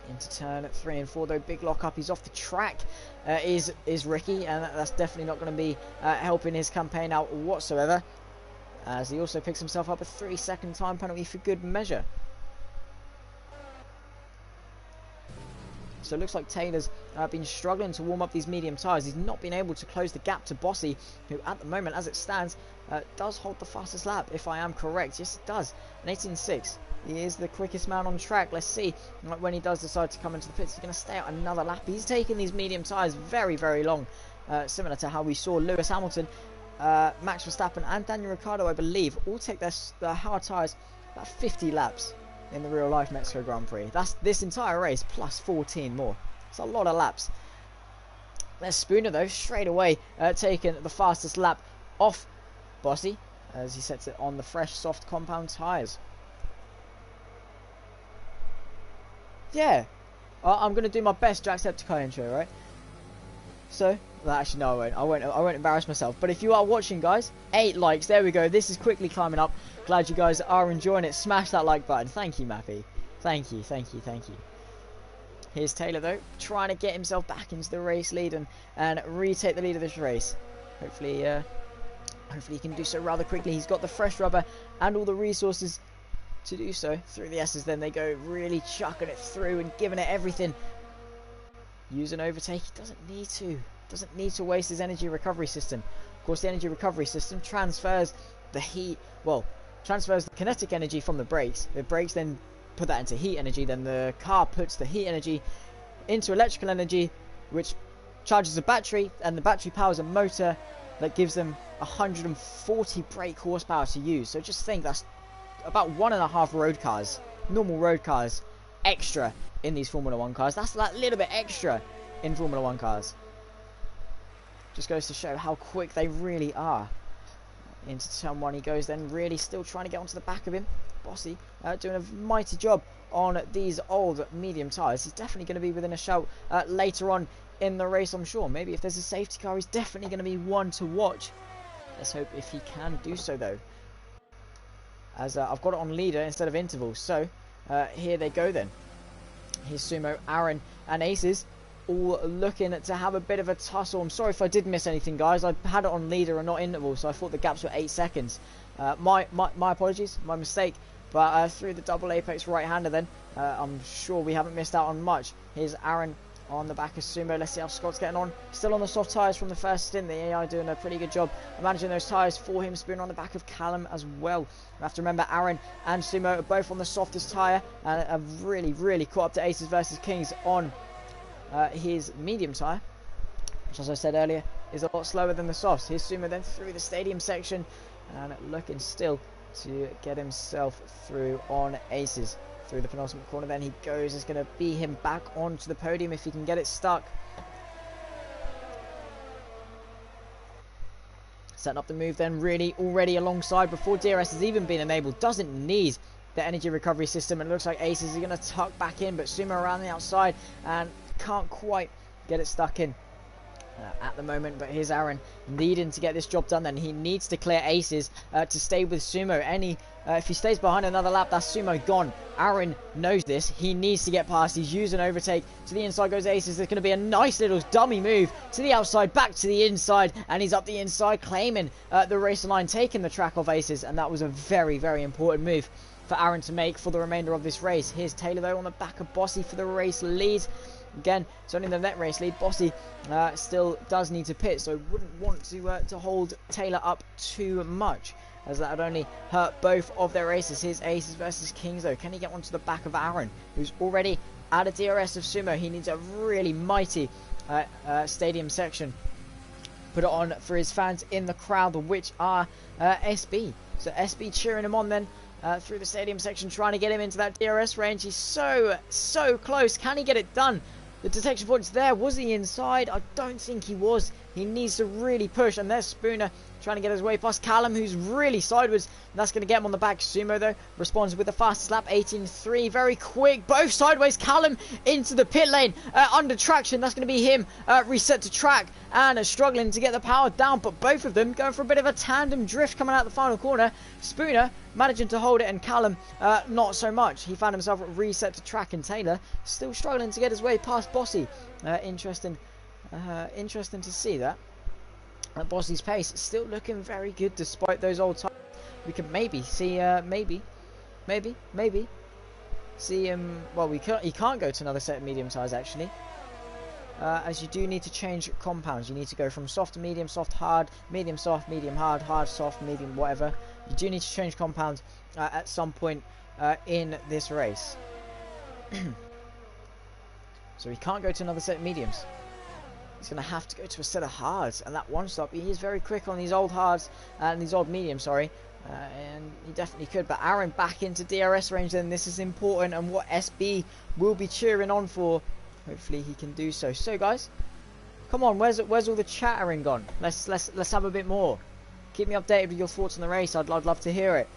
Into turn 3 and 4 though, big lock up, he's off the track, is Ricky, and that's definitely not going to be helping his campaign out whatsoever, as he also picks himself up a 3-second time penalty for good measure. So it looks like Taylor's been struggling to warm up these medium tyres. He's not been able to close the gap to Bossy, who at the moment as it stands does hold the fastest lap, if I am correct. Yes it does, an 18.6. He is the quickest man on track. Let's see when he does decide to come into the pits. He's going to stay out another lap. He's taken these medium tyres very long, similar to how we saw Lewis Hamilton, Max Verstappen and Daniel Ricciardo, I believe, all take their hard tyres about 50 laps in the real life Mexico Grand Prix. That's this entire race plus 14 more. It's a lot of laps. There's Spooner though, straight away taking the fastest lap off Bossy as he sets it on the fresh soft compound tyres. Yeah, I'm going to do my best Jacksepticeye intro, right? So, well, actually no, I won't embarrass myself. But if you are watching, guys, 8 likes. There we go. This is quickly climbing up. Glad you guys are enjoying it. Smash that like button. Thank you, Mappy. Thank you. Here's Taylor though, trying to get himself back into the race lead and retake the lead of this race. Hopefully he can do so rather quickly. He's got the fresh rubber and all the resources to do so. Through the S's, then they go, really chucking it through and giving it everything. Use an overtake. He doesn't need to waste his energy recovery system. Of course, the energy recovery system transfers the kinetic energy from the brakes. The brakes then put that into heat energy. Then the car puts the heat energy into electrical energy, which charges a battery, and the battery powers a motor that gives them 140 brake horsepower to use. So just think, that's about 1.5 normal road cars extra in these Formula 1 cars. That's that little bit extra in Formula 1 cars. Just goes to show how quick they really are. Into turn 1 he goes, then really still trying to get onto the back of him. Bossy doing a mighty job on these old medium tyres. He's definitely going to be within a shout later on in the race, I'm sure. Maybe if there's a safety car, he's definitely going to be one to watch. Let's hope if he can do so though. As I've got it on leader instead of intervals. So here they go then. Here's Sumo, Aaron and Aces all looking to have a bit of a tussle. I'm sorry if I did miss anything, guys. I had it on leader and not interval, so I thought the gaps were 8 seconds. My apologies, my mistake. But through the double apex right-hander then, I'm sure we haven't missed out on much. Here's Aaron on the back of Sumo. Let's see how Scott's getting on. Still on the soft tyres from the first stint. The AI doing a pretty good job of managing those tyres for him. Spooner on the back of Callum as well. We have to remember Aaron and Sumo are both on the softest tyre and have really caught up to Aces versus Kings on his medium tyre, which, as I said earlier, is a lot slower than the softs. Here's Sumo then through the stadium section and looking still to get himself through on Aces. Through the penultimate corner then he goes. It's going to be him back onto the podium if he can get it stuck. Setting up the move then, really already alongside before DRS has even been enabled. Doesn't need the energy recovery system. It looks like Aces is going to tuck back in, but Sumo around the outside and can't quite get it stuck in at the moment. But here's Aaron needing to get this job done then. He needs to clear Aces to stay with Sumo. If he stays behind another lap, that's Sumo gone. Aaron knows this. He needs to get past. He's used an overtake. To the inside goes Aces. There's going to be a nice little dummy move to the outside, back to the inside, and he's up the inside, claiming the race line, taking the track off Aces, and that was a very important move for Aaron to make for the remainder of this race. Here's Taylor though on the back of Bossy for the race lead. Again, it's only the net race lead. Bossy still does need to pit, so I wouldn't want to hold Taylor up too much, as that would only hurt both of their races. Here's Aces versus Kings though. Can he get onto the back of Aaron, who's already out of DRS of Sumo? He needs a really mighty stadium section. Put it on for his fans in the crowd, which are SB. So SB cheering him on then. Through the stadium section, trying to get him into that DRS range. He's so close. Can he get it done? The detection point's there. Was he inside? I don't think he was. He needs to really push. And there's Spooner trying to get his way past Callum, who's really sideways. And that's going to get him on the back. Sumo, though, responds with the fastest lap, 18.3. Very quick. Both sideways. Callum into the pit lane. Under traction. That's going to be him. Reset to track. And struggling to get the power down. But both of them going for a bit of a tandem drift coming out the final corner. Spooner managing to hold it, and Callum not so much. He found himself at reset to track, and Taylor still struggling to get his way past Bossy. Interesting to see that. Bossy's pace still looking very good despite those old tires. We could maybe see, maybe see him. Well, he can't go to another set of medium tires actually. As you do need to change compounds. You need to go from soft to medium, soft, hard, medium, soft, medium, hard, hard, soft, medium, whatever. You do need to change compounds at some point in this race. So he can't go to another set of mediums. He's going to have to go to a set of hards. And that one stop, he is very quick on these old hards and these old mediums, sorry. And he definitely could. But Aaron back into DRS range then. This is important, and what SB will be cheering on for. Hopefully he can do so. So guys, come on, where's all the chattering gone? Let's have a bit more. Keep me updated with your thoughts on the race. I'd love to hear it.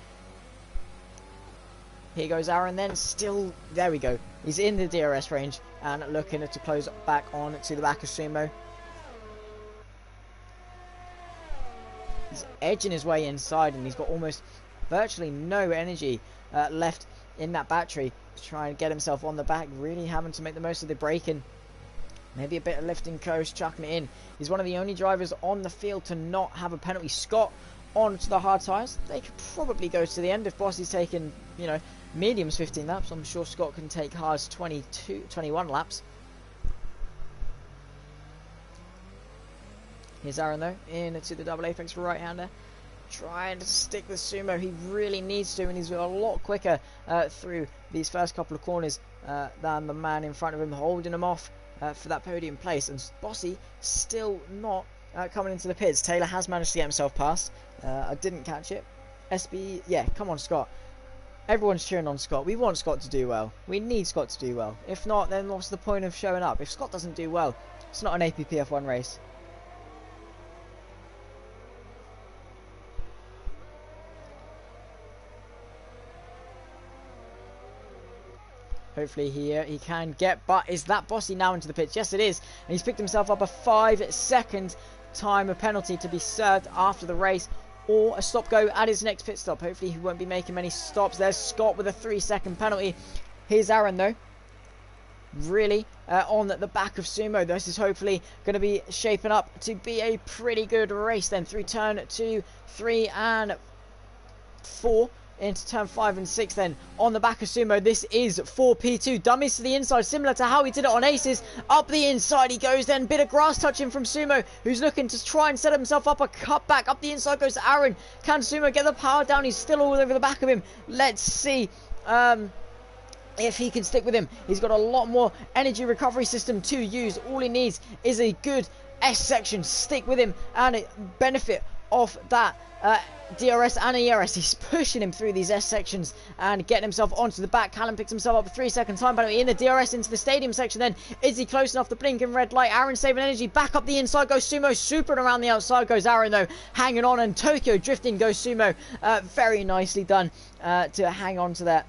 Here goes Aaron then. Still, there we go. He's in the DRS range and looking to close back on to the back of Sumo. He's edging his way inside, and he's got almost virtually no energy left in that battery to try and get himself on the back, really having to make the most of the braking. Maybe a bit of lifting coast, chucking it in. He's one of the only drivers on the field to not have a penalty. Scott onto the hard tyres. They could probably go to the end if Bossy's taking, you know, mediums 15 laps. I'm sure Scott can take hards 21 laps. Here's Aaron though, into the double apex right-hander. Trying to stick with Sumo. He really needs to, and he's a lot quicker through these first couple of corners than the man in front of him, holding him off for that podium place. And Bossy still not coming into the pits. Taylor has managed to get himself past. I didn't catch it. SB, yeah, come on Scott. Everyone's cheering on Scott. We want Scott to do well. We need Scott to do well. If not, then what's the point of showing up? If Scott doesn't do well, it's not an APPF1 race. Hopefully he can get, but is that Bossy now into the pits? Yes, it is. And he's picked himself up a 5-second time of penalty to be served after the race, or a stop-go at his next pit stop. Hopefully he won't be making many stops. There's Scott with a 3-second penalty. Here's Aaron, though. Really on the back of Sumo. This is hopefully going to be shaping up to be a pretty good race then through turn 2, 3 and 4. Into turn 5 and 6 then on the back of Sumo. This is 4P2. Dummies to the inside, similar to how he did it on Aces. Up the inside he goes then. Bit of grass touching from Sumo, who's looking to try and set himself up. A cut back up the inside goes Aaron. Can Sumo get the power down? He's still all over the back of him. Let's see if he can stick with him. He's got a lot more energy recovery system to use. All he needs is a good S section. Stick with him and benefit off that DRS and ERS. He's pushing him through these S sections and getting himself onto the back. Callum picks himself up a 3-second time penalty in the DRS into the stadium section then. Is he close enough? The blinking red light. Aaron saving energy. Back up the inside goes Sumo. Super and around the outside goes Aaron though. Hanging on, and Tokyo drifting goes Sumo. Very nicely done to hang on to that.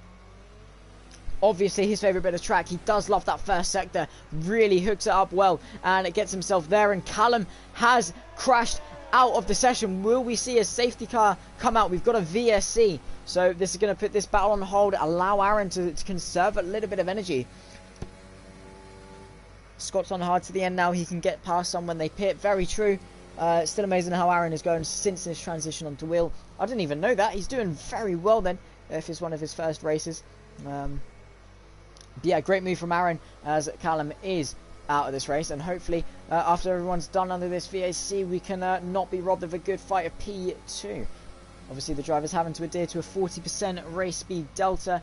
Obviously his favourite bit of track. He does love that first sector. Really hooks it up well and it gets himself there. And Callum has crashed out of the session. Will we see a safety car come out? We've got a VSC, so this is going to put this battle on hold, allow Aaron to conserve a little bit of energy. Scott's on hard to the end now. He can get past some when they pit. Very true. Still amazing how Aaron is going since his transition onto wheel. I didn't even know that. He's doing very well then, if it's one of his first races. Yeah, great move from Aaron as Callum is out of this race, and hopefully after everyone's done under this VAC we can not be robbed of a good fight of P2. Obviously the drivers having to adhere to a 40% race speed delta,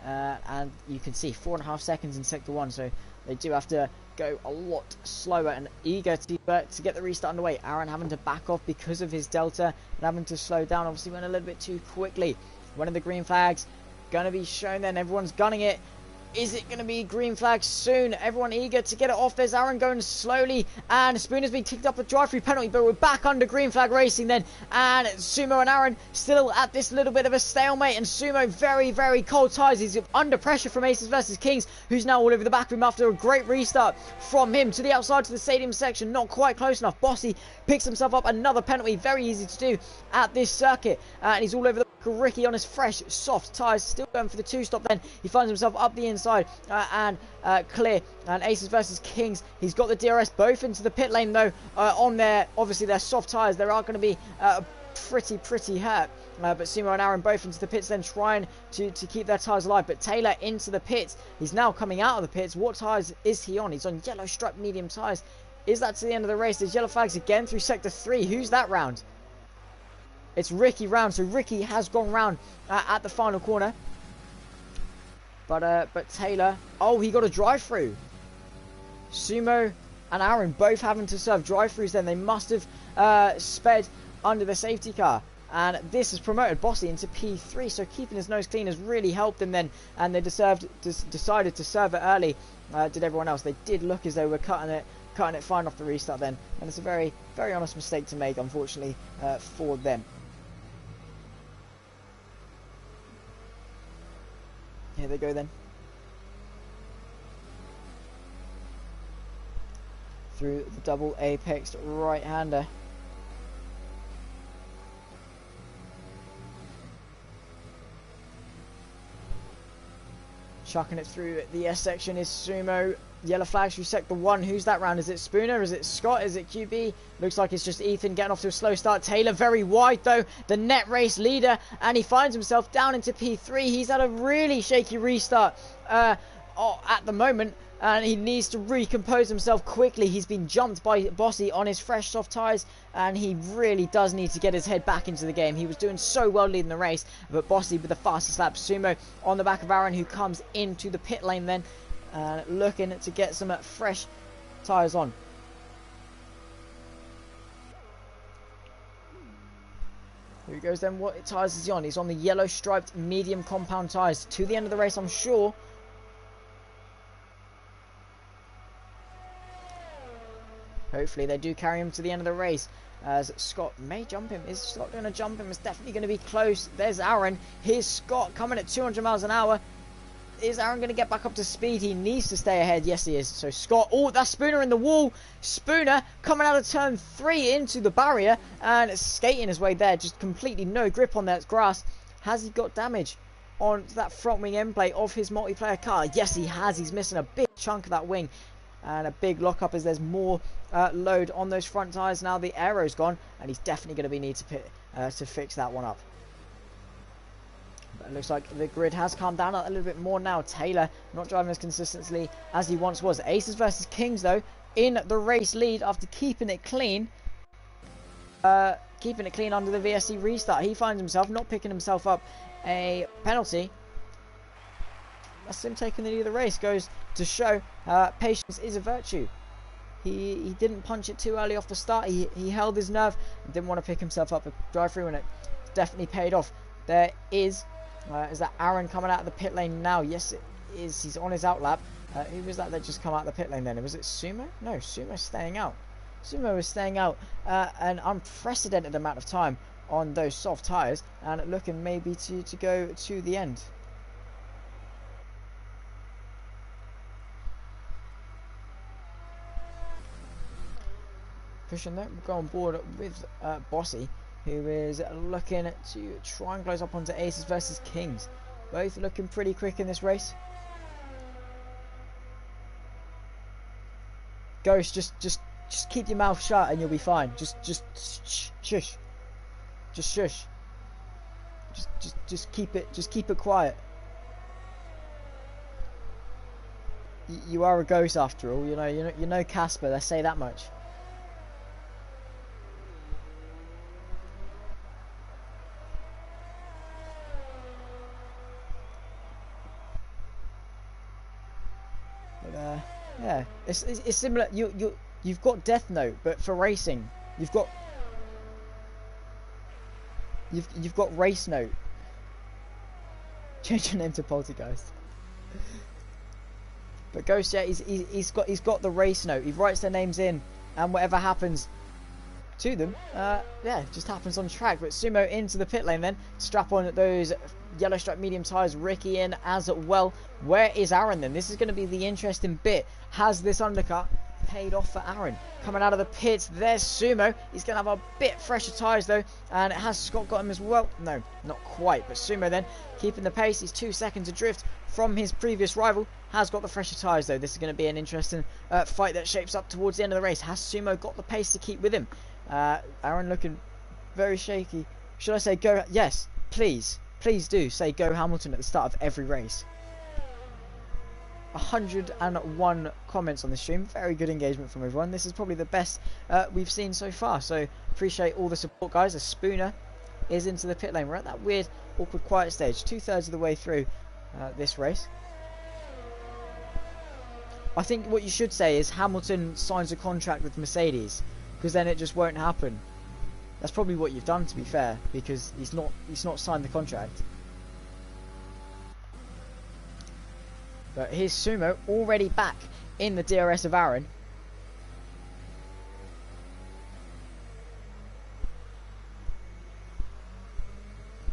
and you can see 4.5 seconds in sector 1, so they do have to go a lot slower and eager to get the restart underway. Aaron having to back off because of his delta and having to slow down. Obviously went a little bit too quickly. One of the green flags going to be shown then. Everyone's gunning it. Is it going to be green flag soon? Everyone eager to get it off. There's Aaron going slowly, and Spooner's been ticked up a drive-through penalty, but we're back under green flag racing then. And Sumo and Aaron still at this little bit of a stalemate, and Sumo very, very cold ties. He's under pressure from Aces versus Kings, who's now all over the back of him after a great restart from him to the outside to the stadium section. Not quite close enough. Bossy picks himself up another penalty. Very easy to do at this circuit, and he's all over the Ricky on his fresh, soft tyres, still going for the 2-stop then. He finds himself up the inside and clear. And Aces versus Kings, he's got the DRS both into the pit lane though, on their, obviously their soft tyres. They are going to be pretty hurt. But Sumo and Aaron both into the pits then, trying to keep their tyres alive. But Taylor into the pits. He's now coming out of the pits. What tyres is he on? He's on yellow striped medium tyres. Is that to the end of the race? There's yellow flags again through sector 3. Who's that round? It's Ricky round, so Ricky has gone round at the final corner. But Taylor, oh, he got a drive-through. Sumo and Aaron both having to serve drive-throughs then. They must have sped under the safety car. And this has promoted Bossy into P3, so keeping his nose clean has really helped him then. And they decided to serve it early. Did everyone else? They did look as though we're cutting it fine off the restart then. And it's a very, very honest mistake to make, unfortunately, for them. Here they go then. Through the double apex right-hander. Chucking it through the S section is Sumo. Yellow flags reset the one. Who's that round? Is it Spooner? Is it Scott? Is it QB? Looks like it's just Ethan getting off to a slow start. Taylor very wide though. The net race leader. And he finds himself down into P3. He's had a really shaky restart at the moment. And he needs to recompose himself quickly. He's been jumped by Bossy on his fresh soft tyres. And he really does need to get his head back into the game. He was doing so well leading the race. But Bossy with the fastest lap. Sumo on the back of Aaron, who comes into the pit lane then. Looking to get some fresh tyres on. Here he goes then. What tyres is he on? He's on the yellow striped medium compound tyres. To the end of the race, I'm sure. Hopefully they do carry him to the end of the race. As Scott may jump him. Is Scott going to jump him? It's definitely going to be close. There's Aaron. Here's Scott coming at 200 miles an hour. Is Aaron going to get back up to speed? He needs to stay ahead. Yes, he is. So Scott. Oh, that's Spooner in the wall. Spooner coming out of turn 3 into the barrier. And skating his way there. Just completely no grip on that grass. Has he got damage on that front wing end plate of his multiplayer car? Yes, he has. He's missing a big chunk of that wing. And a big lockup as there's more load on those front tyres. Now the aero's gone. And he's definitely going to need to fix that one up. But it looks like the grid has calmed down a little bit more now. Taylor not driving as consistently as he once was. Aces versus Kings though in the race lead after keeping it clean. Keeping it clean under the VSC restart. He finds himself not picking himself up a penalty. That's him taking the lead of the race. Goes to show patience is a virtue. He didn't punch it too early off the start. He held his nerve and didn't want to pick himself up a drive through, and it definitely paid off. There is that Aaron coming out of the pit lane now? Yes, it is. He's on his outlap. Who was that just come out of the pit lane then? Was it Sumo? No, Sumo's staying out. Sumo is staying out an unprecedented amount of time on those soft tyres and looking maybe to go to the end. Pushing that, we'll go on board with Bossy, who is looking to try and close up onto Aces versus Kings. Both looking pretty quick in this race. Ghost, just keep your mouth shut and you'll be fine. Just shush. Just shush. Just keep it quiet. You are a ghost after all. You know Casper. Let's say that much. Yeah, it's similar. You've got Death Note, but for racing, you've got Race Note. Change your name to Poltergeist. But Ghost, yeah, he's got the Race Note. He writes their names in, and whatever happens to them, yeah, just happens on track. But Sumo into the pit lane then, strap on those yellow stripe medium tyres. Ricky in as well. Where is Aaron then? This is going to be the interesting bit. Has this undercut paid off for Aaron? Coming out of the pits, there's Sumo. He's going to have a bit fresher tyres though, and has Scott got him as well? No, not quite, but Sumo then keeping the pace. He's 2 seconds adrift from his previous rival. Has got the fresher tyres though. This is going to be an interesting fight that shapes up towards the end of the race. Has Sumo got the pace to keep with him? Aaron looking very shaky. Should I say go? Yes, please do say go Hamilton at the start of every race. 101 comments on the stream. Very good engagement from everyone. This is probably the best we've seen so far, so appreciate all the support, guys. A Spooner is into the pit lane. We're at that weird awkward quiet stage, 2/3 of the way through this race. I think what you should say is Hamilton signs a contract with Mercedes, because then it just won't happen. That's probably what you've done, to be fair, because he's not signed the contract. But here's Sumo already back in the DRS of Aaron.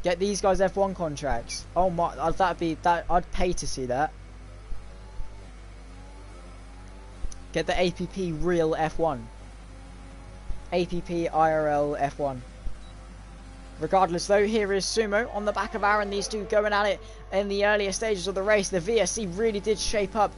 Get these guys F1 contracts. Oh my, I'd pay to see that. Get the APP real F1. APP IRL F1. Regardless though, here is Sumo on the back of Aaron. These two going at it in the earlier stages of the race. The VSC really did shape up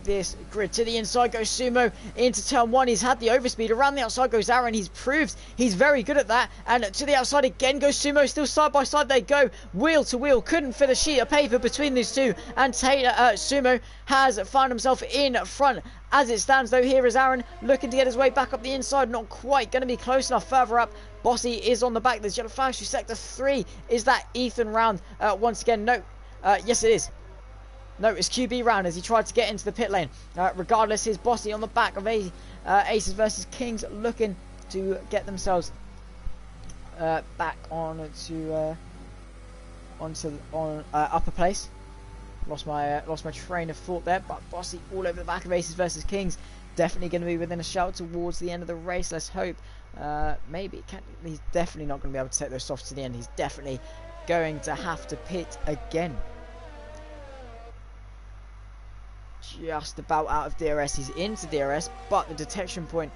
this grid. To the inside goes Sumo into turn 1. He's had the overspeed. Around the outside goes Aaron. He's proved he's very good at that. And to the outside again goes Sumo. Still side by side they go. Wheel to wheel. Couldn't fit a sheet of paper between these two. And Sumo has found himself in front. As it stands though, here is Aaron looking to get his way back up the inside. Not quite going to be close enough. Further up, Bossy is on the back. There's yellow flags through sector 3. Is that Ethan round once again? No. Yes, it is. No, it's QB round as he tried to get into the pit lane. Regardless, his Bossy on the back of Aces versus Kings looking to get themselves back onto upper place. Lost my train of thought there, but Bossy all over the back of Aces versus Kings. Definitely going to be within a shout towards the end of the race. Let's hope. Maybe he's definitely not going to be able to take those softs to the end. He's definitely going to have to pit again. Just about out of DRS. He's into DRS, but the detection point,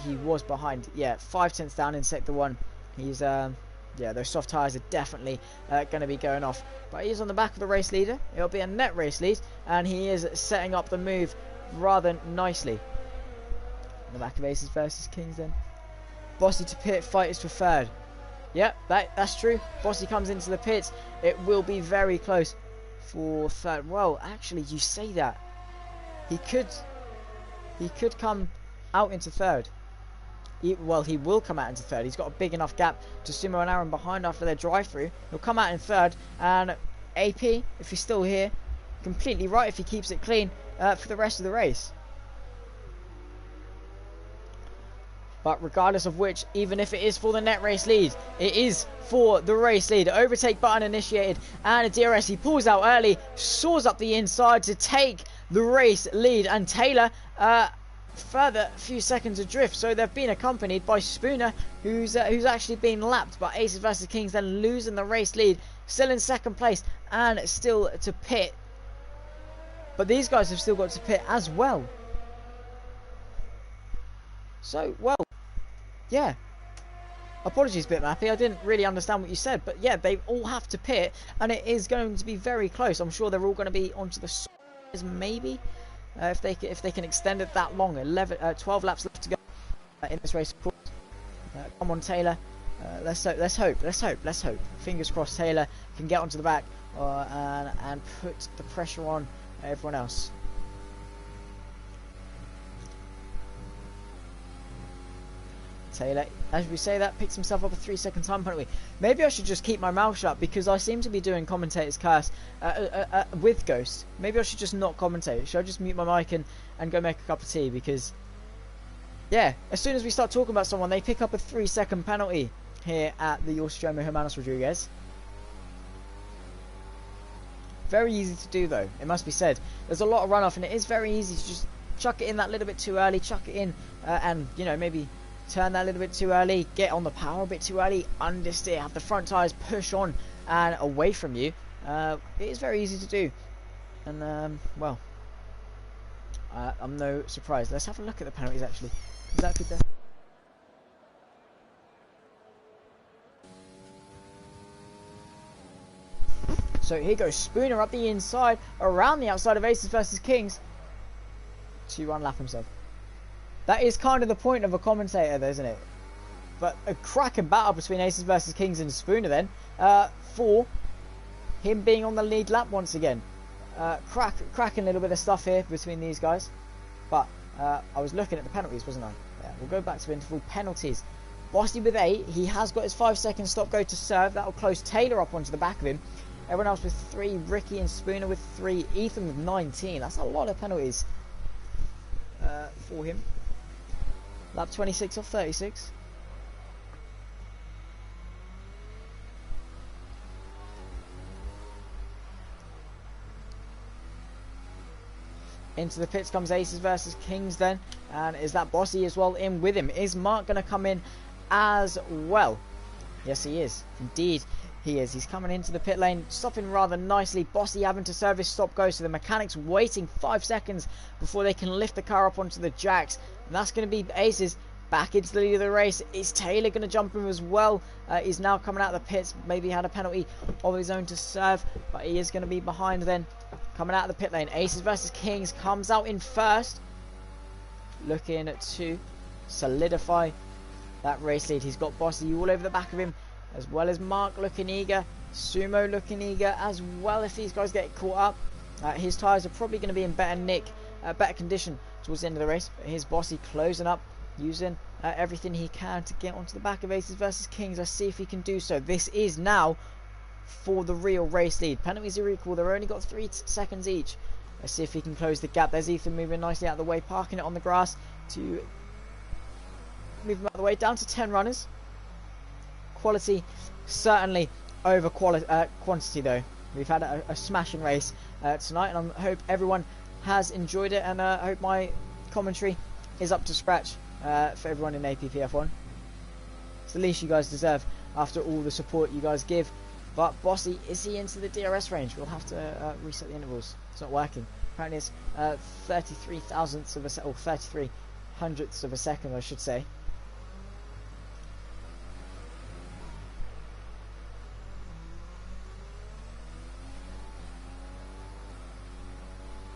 he was behind. Yeah, 5 tenths down in sector 1. He's yeah, those soft tyres are definitely going to be going off. But he's on the back of the race leader. It'll be a net race lead, and he is setting up the move rather nicely. On the back of Aces versus Kings then. Bossy to pit, fighters for third. Yep, that's true. Bossy comes into the pits. It will be very close for third. Well, actually, you say that. He could come out into third. He will come out into third. He's got a big enough gap to Sumo and Aaron behind after their drive-through. He'll come out in third, and AP, if he's still here, completely right if he keeps it clean for the rest of the race. But regardless of which, even if it is for the net race lead, it is for the race lead. Overtake button initiated, and a DRS. He pulls out early, soars up the inside to take the race lead, and Taylor further few seconds adrift. So they've been accompanied by Spooner, who's actually been lapped by Aces versus Kings, then losing the race lead, still in second place and still to pit. But these guys have still got to pit as well. So, well, yeah. Apologies, Bitmappy. I didn't really understand what you said, but yeah, they all have to pit, and it is going to be very close. I'm sure they're all going to be onto the sides, maybe, if they can extend it that long. 12 laps left to go in this race, of course. Come on, Taylor. Let's hope. Fingers crossed, Taylor can get onto the back and put the pressure on everyone else. Taylor, as we say that, picks himself up a 3-second time penalty. Maybe I should just keep my mouth shut because I seem to be doing commentator's curse with Ghost. Maybe I should just not commentate. Should I just mute my mic and go make a cup of tea? Because, yeah, as soon as we start talking about someone, they pick up a 3-second penalty here at the Australian Hermanos Rodriguez. Very easy to do, though, it must be said. There's a lot of runoff, and it is very easy to just chuck it in that little bit too early, chuck it in, and, you know, maybe turn that a little bit too early, get on the power a bit too early, understeer, have the front tyres push on and away from you. It is very easy to do. And, well, I'm no surprise. Let's have a look at the penalties, actually. Exactly there. So here goes Spooner up the inside, around the outside of Aces versus Kings to unlap himself. That is kind of the point of a commentator, though, isn't it? But a cracking battle between Aces versus Kings and Spooner then, for him being on the lead lap once again. Cracking a little bit of stuff here between these guys. But I was looking at the penalties, wasn't I? Yeah, we'll go back to interval penalties. Bossy with 8, he has got his 5-second stop go to serve. That'll close Taylor up onto the back of him. Everyone else with 3, Ricky and Spooner with 3, Ethan with 19. That's a lot of penalties for him. Lap 26 off 36. Into the pits comes Aces versus Kings then. And is that Bossy as well in with him? Is Mark going to come in as well? Yes, he is. Indeed, he is. He's coming into the pit lane, stopping rather nicely. Bossy having to serve his stop go, so the mechanics waiting 5 seconds before they can lift the car up onto the jacks. And that's going to be Aces Back into the lead of the race. Is Taylor going to jump him as well? He's now coming out of the pits. Maybe he had a penalty of his own to serve, but he is going to be behind then. Coming out of the pit lane. Aces versus Kings comes out in first. Looking to solidify that race lead. He's got Bossy all over the back of him, as well as Mark looking eager. Sumo looking eager as well. If these guys get caught up, his tyres are probably going to be in better condition towards the end of the race. But here's Bossy closing up, using everything he can to get onto the back of Aces versus Kings. Let's see if he can do so. This is now for the real race lead. Penalties are equal. They've only got 3 seconds each. Let's see if he can close the gap. There's Ethan moving nicely out of the way, parking it on the grass to move him out of the way. Down to 10 runners. Quality certainly over quantity though. We've had a smashing race tonight, and I hope everyone has enjoyed it, and I hope my commentary is up to scratch for everyone in APPF1. It's the least you guys deserve after all the support you guys give. But Bossy, is he into the DRS range? We'll have to reset the intervals. It's not working. Apparently it's 33 thousandths of a second, or 33 hundredths of a second, I should say.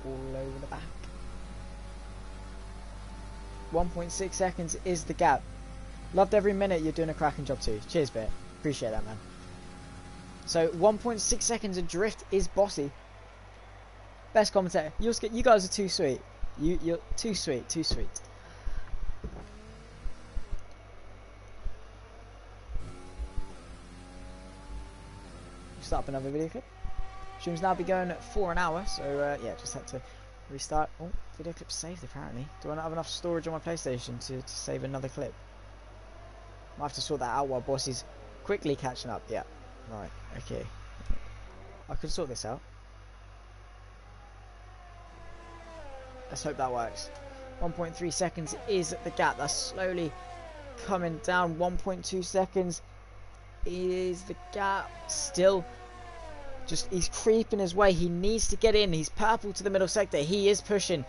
All over the back. 1.6 seconds is the gap. Loved every minute. You're doing a cracking job too. Cheers, Bit. Appreciate that, man. So 1.6 seconds adrift is Bossy. Best commentator. You guys are too sweet. You're too sweet. Too sweet. Start up another video clip. Stream's now be going for an hour, so yeah, just had to restart. Oh, video clip saved apparently. Do I not have enough storage on my PlayStation to save another clip? Might have to sort that out while Bossy's quickly catching up. Yeah, right, okay. I could sort this out. Let's hope that works. 1.3 seconds is the gap. That's slowly coming down. 1.2 seconds is the gap. Still, just he's creeping his way. He needs to get in. He's purple to the middle sector. He is pushing.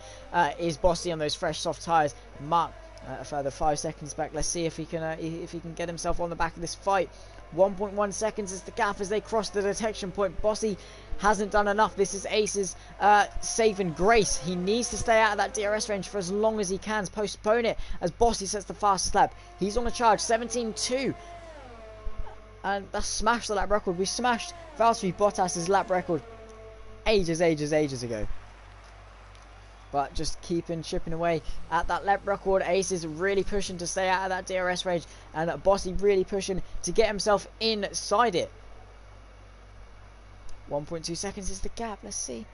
Is Bossy on those fresh soft tyres. Mark a further 5 seconds back. Let's see if he can get himself on the back of this fight. 1.1 seconds is the gap as they cross the detection point. Bossy hasn't done enough. This is Ace's saving grace. He needs to stay out of that DRS range for as long as he can. Postpone it as Bossy sets the fastest lap. He's on a charge, 17.2. And that's smashed the lap record. We smashed Valtteri Bottas's lap record ages ago. But just chipping away at that lap record. Ace is really pushing to stay out of that DRS range, and Bossy really pushing to get himself inside it. 1.2 seconds is the gap. Let's see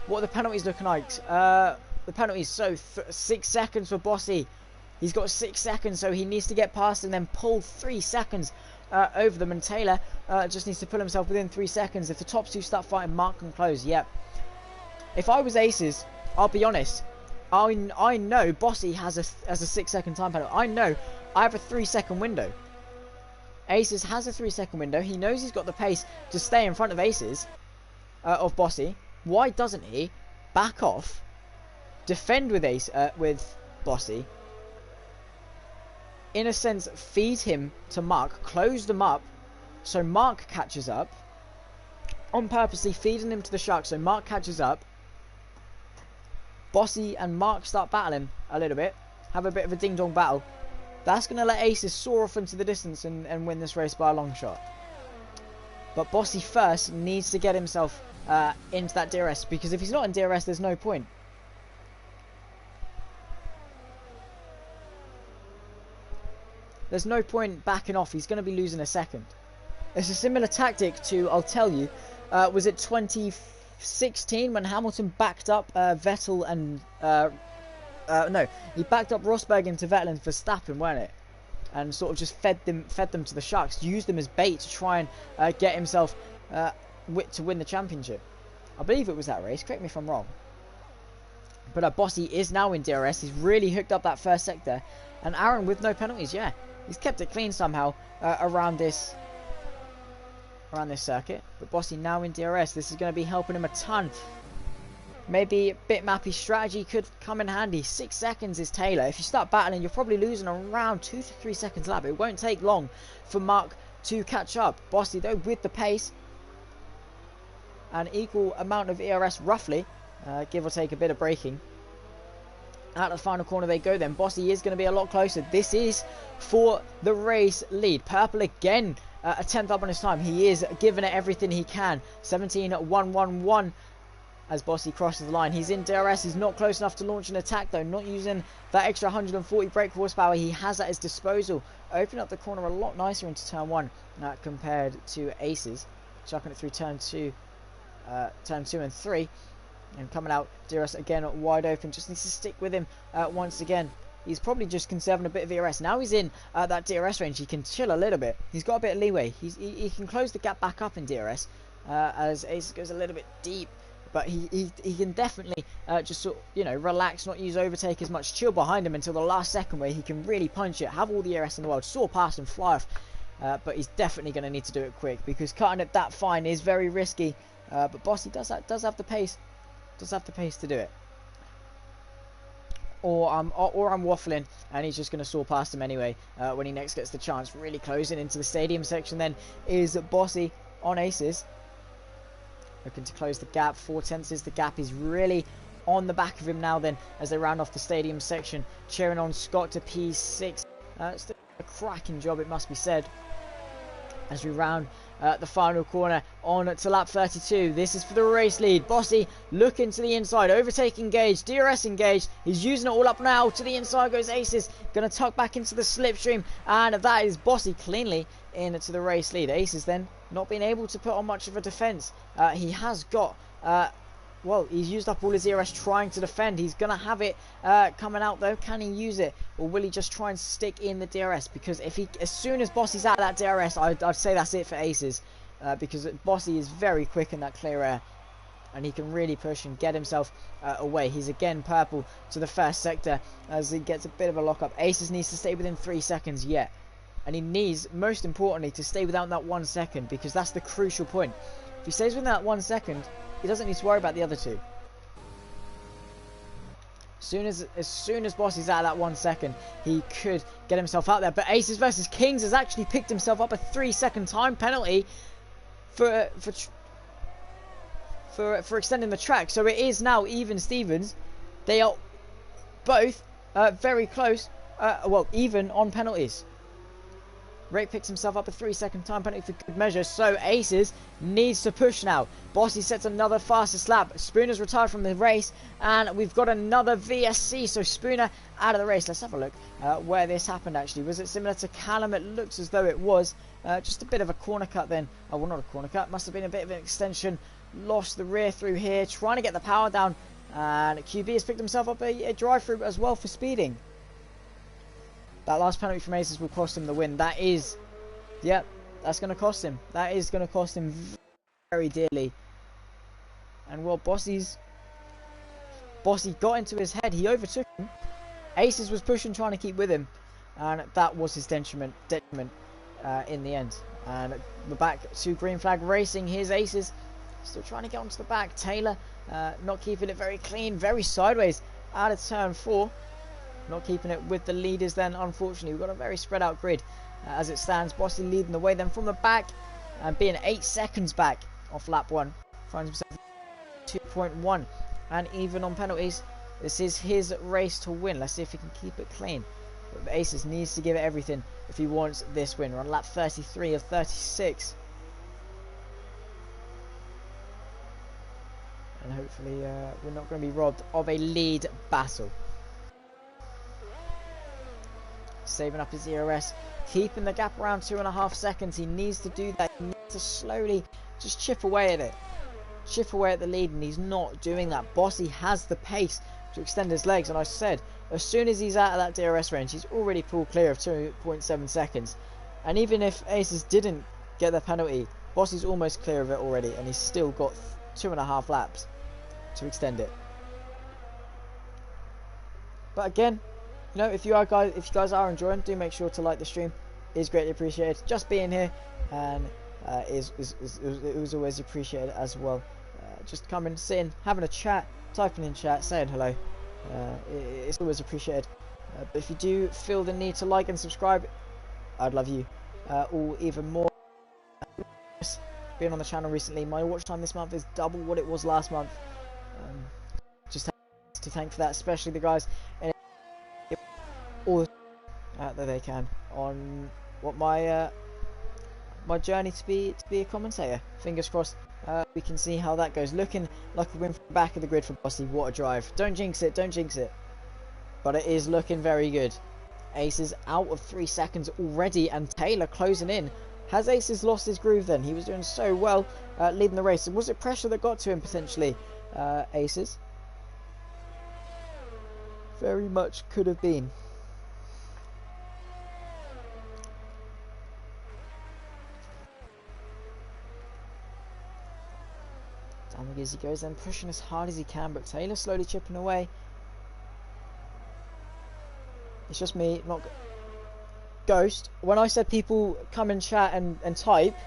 what are the penalties looking like. The penalties, so 6 seconds for Bossy. He's got 6 seconds, so he needs to get past and then pull 3 seconds over them. And Taylor just needs to pull himself within 3 seconds. If the top two start fighting, Mark can close. Yep. If I was Aces, I'll be honest. I know Bossy has a 6 second time penalty. I know I have a 3 second window. Aces has a 3 second window. He knows he's got the pace to stay in front of Aces, of Bossy. Why doesn't he back off, defend with Bossy? In a sense, feed him to Mark, close them up, so Mark catches up. On purposely feeding him to the shark, so Mark catches up. Bossy and Mark start battling a little bit, have a bit of a ding-dong battle. That's going to let Aces soar off into the distance and win this race by a long shot. But Bossy first needs to get himself into that DRS, because if he's not in DRS, there's no point. There's no point backing off. He's going to be losing a second. It's a similar tactic to, I'll tell you, was it 2016 when Hamilton backed up Vettel and... no, he backed up Rosberg into Vettel and Verstappen, weren't it? And sort of just fed them to the Sharks, used them as bait to try and get himself to win the championship. I believe it was that race, correct me if I'm wrong. But Bossy is now in DRS. He's really hooked up that first sector. And Aaron with no penalties, yeah. He's kept it clean somehow around this circuit. But Bossy now in DRS. This is going to be helping him a ton. maybe bitmappy strategy could come in handy. 6 seconds is Taylor. If you start battling, you're probably losing around 2 to 3 seconds lap. It won't take long for Mark to catch up. Bossy though with the pace, an equal amount of ERS roughly, give or take a bit of braking. Out of the final corner they go then. Bossy is going to be a lot closer. This is for the race lead. Purple again, a 10th up on his time. He is giving it everything he can. 17.111 as Bossy crosses the line. He's in DRS. He's not close enough to launch an attack though. Not using that extra 140 brake horsepower he has at his disposal. Opening up the corner a lot nicer into turn 1 compared to Aces. Chucking it through turn 2 and 3. And coming out, DRS again wide open. Just needs to stick with him once again. He's probably just conserving a bit of ERS. Now he's in that DRS range. He can chill a little bit. He's got a bit of leeway. He can close the gap back up in DRS as Ace goes a little bit deep. But he can definitely just sort of, you know, relax, not use overtake as much. Chill behind him until the last second where he can really punch it. Have all the ERS in the world. Soar past and fly off. But he's definitely going to need to do it quick because cutting it that fine is very risky. But Bossy does have the pace. Does have the pace to do it. Or I'm waffling and he's just going to soar past him anyway when he next gets the chance. Really closing into the stadium section then is Bossy on Aces. Looking to close the gap. 4/10 the gap. Is really on the back of him now then as they round off the stadium section. Cheering on Scott to P6. Still a cracking job, it must be said. As we round the final corner on to lap 32. This is for the race lead. Bossy looking to the inside. Overtake engaged. DRS engaged. He's using it all up now. To the inside goes Aces. Going to tuck back into the slipstream. And that is Bossy cleanly into the race lead. Aces then not being able to put on much of a defence. He has got... well, he's used up all his ERS trying to defend. He's going to have it coming out though. Can he use it? Or will he just try and stick in the DRS? Because if he, as soon as Bossy's out of that DRS, I'd say that's it for Aces. Because Bossy is very quick in that clear air. And he can really push and get himself away. He's again purple to the first sector as he gets a bit of a lock up. Aces needs to stay within 3 seconds yet. And he needs, most importantly, to stay without that 1 second. Because that's the crucial point. If he stays within that 1 second... he doesn't need to worry about the other two. As soon as Bossy's out of that 1 second, he could get himself out there. But Aces versus Kings has actually picked himself up a 3-second time penalty for extending the track. So it is now even Stevens. They are both very close. Well, even on penalties. Rake picks himself up a 3-second time penalty for good measure, so Aces needs to push now. Bossy sets another fastest lap. Spooner's retired from the race, and we've got another VSC, so Spooner out of the race. Let's have a look where this happened actually. Was it similar to Callum? It looks as though it was. Just a bit of a corner cut then. Oh, well, not a corner cut. Must have been a bit of an extension. Lost the rear through here, trying to get the power down, and QB has picked himself up a drive-through as well for speeding. That last penalty from Aces will cost him the win. That is... yep, that's going to cost him. That is going to cost him very dearly. And well, Bossy got into his head. He overtook him. Aces was pushing, trying to keep with him. And that was his detriment in the end. And we're back to green flag racing. Here's Aces. Still trying to get onto the back. Taylor not keeping it very clean. Very sideways out of turn 4. Not keeping it with the leaders then, unfortunately. We've got a very spread out grid as it stands. Bossy leading the way then from the back and being 8 seconds back off lap 1. Finds himself 2.1 and even on penalties. This is his race to win. Let's see if he can keep it clean. But Aces needs to give it everything if he wants this win. We're on lap 33 of 36. And hopefully we're not going to be robbed of a lead battle. Saving up his ERS, keeping the gap around 2.5 seconds. He needs to do that. He needs to slowly just chip away at it. Chip away at the lead, and he's not doing that. Bossy has the pace to extend his legs, and I said, as soon as he's out of that DRS range, he's already pulled clear of 2.7 seconds. And even if Aces didn't get the penalty, Bossy's almost clear of it already, and he's still got 2.5 laps to extend it. But again, you know, if you guys are enjoying, do make sure to like the stream. It is greatly appreciated. Just being here and it was always appreciated as well. Just coming, sitting, having a chat, typing in chat, saying hello. It's always appreciated. But if you do feel the need to like and subscribe, I'd love you all even more. Being on the channel recently, my watch time this month is double what it was last month. Just to thank for that, especially the guys and all that they can on what my my journey to be a commentator. Fingers crossed. We can see how that goes. Looking like a win from the back of the grid for Bossy. What a drive! Don't jinx it. Don't jinx it. But it is looking very good. Aces out of 3 seconds already, and Taylor closing in. Has Aces lost his groove then? He was doing so well leading the race. Was it pressure that got to him potentially, Aces? Very much could have been. Down the gears he goes then, pushing as hard as he can, but Taylor slowly chipping away. It's just me, not Ghost. When I said people come and chat and type,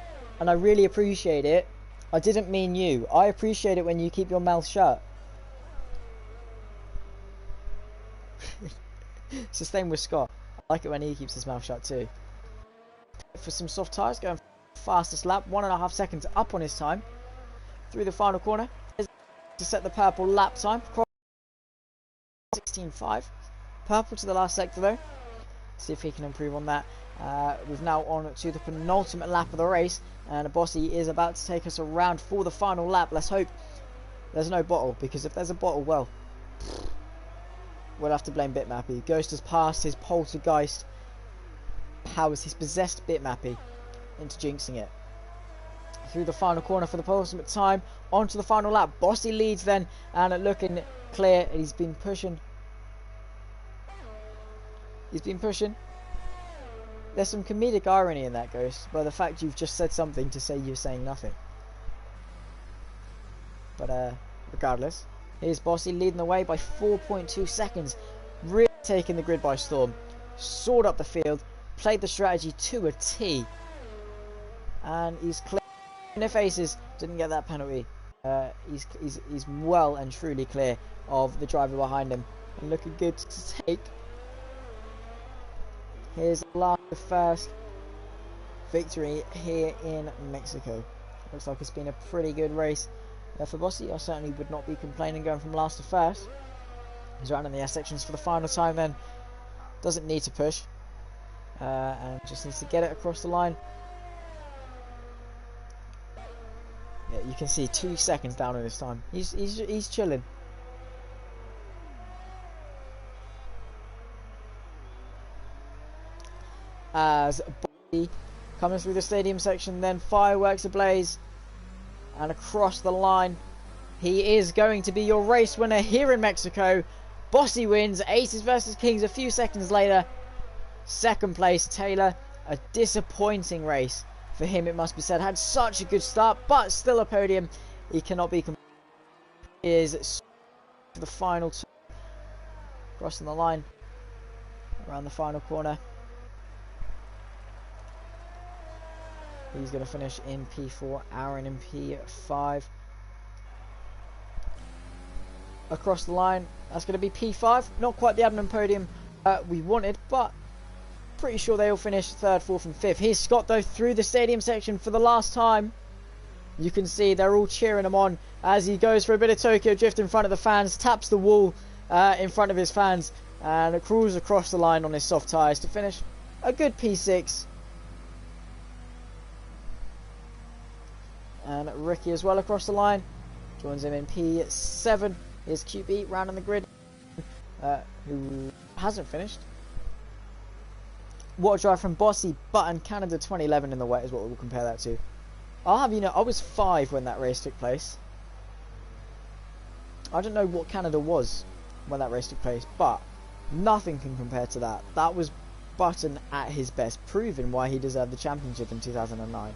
and I really appreciate it, I didn't mean you. I appreciate it when you keep your mouth shut. It's the same with Scott. I like it when he keeps his mouth shut too. For some soft tyres, going fastest lap, 1.5 seconds up on his time. Through the final corner to set the purple lap time. 16.5. Purple to the last sector though. See if he can improve on that. We've now on to the penultimate lap of the race, and Bossy is about to take us around for the final lap. Let's hope there's no bottle, because if there's a bottle, well, we'll have to blame Bitmappy. Ghost has passed his poltergeist powers, his possessed Bitmappy into jinxing it. Through the final corner for the ultimate time, onto the final lap. Bossy leads then, and looking clear. He's been pushing. There's some comedic irony in that, Ghost, by the fact you've just said something to say you're saying nothing. But regardless, here's Bossy leading the way by 4.2 seconds, really taking the grid by storm. Soared up the field, played the strategy to a T, and he's clear. And if Aces didn't get that penalty, he's well and truly clear of the driver behind him, and looking good to take. Here's the last first victory here in Mexico. Looks like it's been a pretty good race for Bossy. I certainly would not be complaining going from last to first. He's around in the S sections for the final time then. Doesn't need to push. And just needs to get it across the line. Yeah, you can see 2 seconds down in his time. He's chilling. As Bossy coming through the stadium section, then fireworks ablaze, and across the line, he is going to be your race winner here in Mexico. Bossy wins. Aces versus Kings a few seconds later. Second place, Taylor. A disappointing race for him, it must be said. Had such a good start, but still a podium. He cannot be compared. Is the final two, crossing the line around the final corner. He's going to finish in P4, Aaron in P5. Across the line, that's going to be P5. Not quite the admin podium we wanted, but pretty sure they'll finish 3rd, 4th and 5th. Here's Scott though through the stadium section for the last time. You can see they're all cheering him on as he goes for a bit of Tokyo Drift in front of the fans, taps the wall in front of his fans, and cruises across the line on his soft tyres to finish a good P6. And Ricky as well across the line, joins him in P7. Here's QB round on the grid, who hasn't finished. What a drive from Bossy, Button, Canada 2011 in the wet is what we'll compare that to. I'll have you know, I was 5 when that race took place. I don't know what Canada was when that race took place, but nothing can compare to that. That was Button at his best, proving why he deserved the championship in 2009.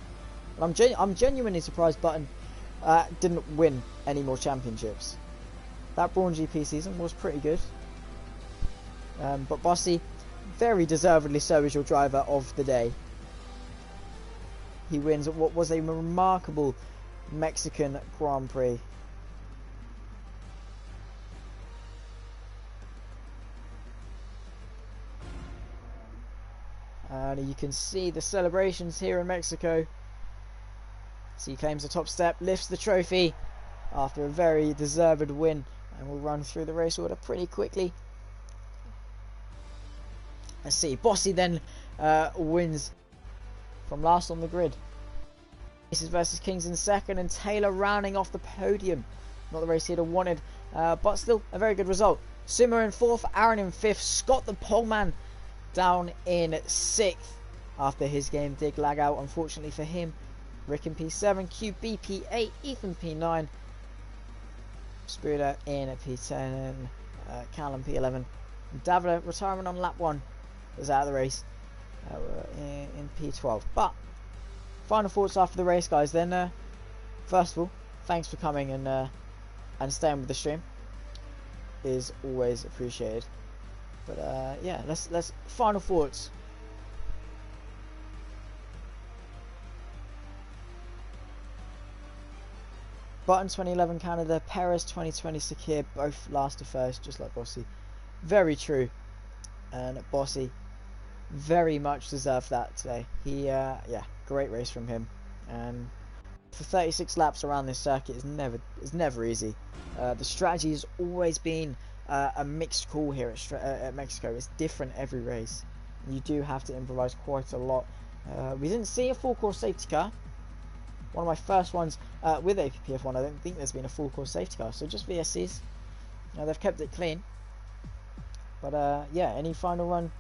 And I'm genuinely surprised Button didn't win any more championships. That Brawn GP season was pretty good. But Bossy, very deservedly so, is your driver of the day. He wins what was a remarkable Mexican Grand Prix. and you can see the celebrations here in Mexico. So he claims the top step, lifts the trophy after a very deserved win, and will run through the race order pretty quickly. Let's see, Bossy then wins from last on the grid. Aces versus Kings in second, and Taylor rounding off the podium. Not the race he'd have wanted, but still a very good result. Sumo in fourth, Aaron in fifth, Scott the poleman down in sixth after his game did lag out, unfortunately for him. Rick in P7, QB P8, Ethan P9, Spooder in P10, Callum P11. Davila retirement on lap 1 was out of the race in P12. But final thoughts after the race, guys. Then first of all, thanks for coming and staying with the stream. Is always appreciated. But yeah, let's final thoughts. Button 2011 Canada, Perez 2020 Sakir, both last to first, just like Bossy. Very true. And Bossy very much deserved that today. He yeah, great race from him. And for 36 laps around this circuit is never easy. The strategy has always been a mixed call here at Mexico. It's different every race. You do have to improvise quite a lot. We didn't see a full course safety car. One of my first ones with APPF1. I don't think there's been a full course safety car, so just VSCs. They've kept it clean. But yeah, any final run?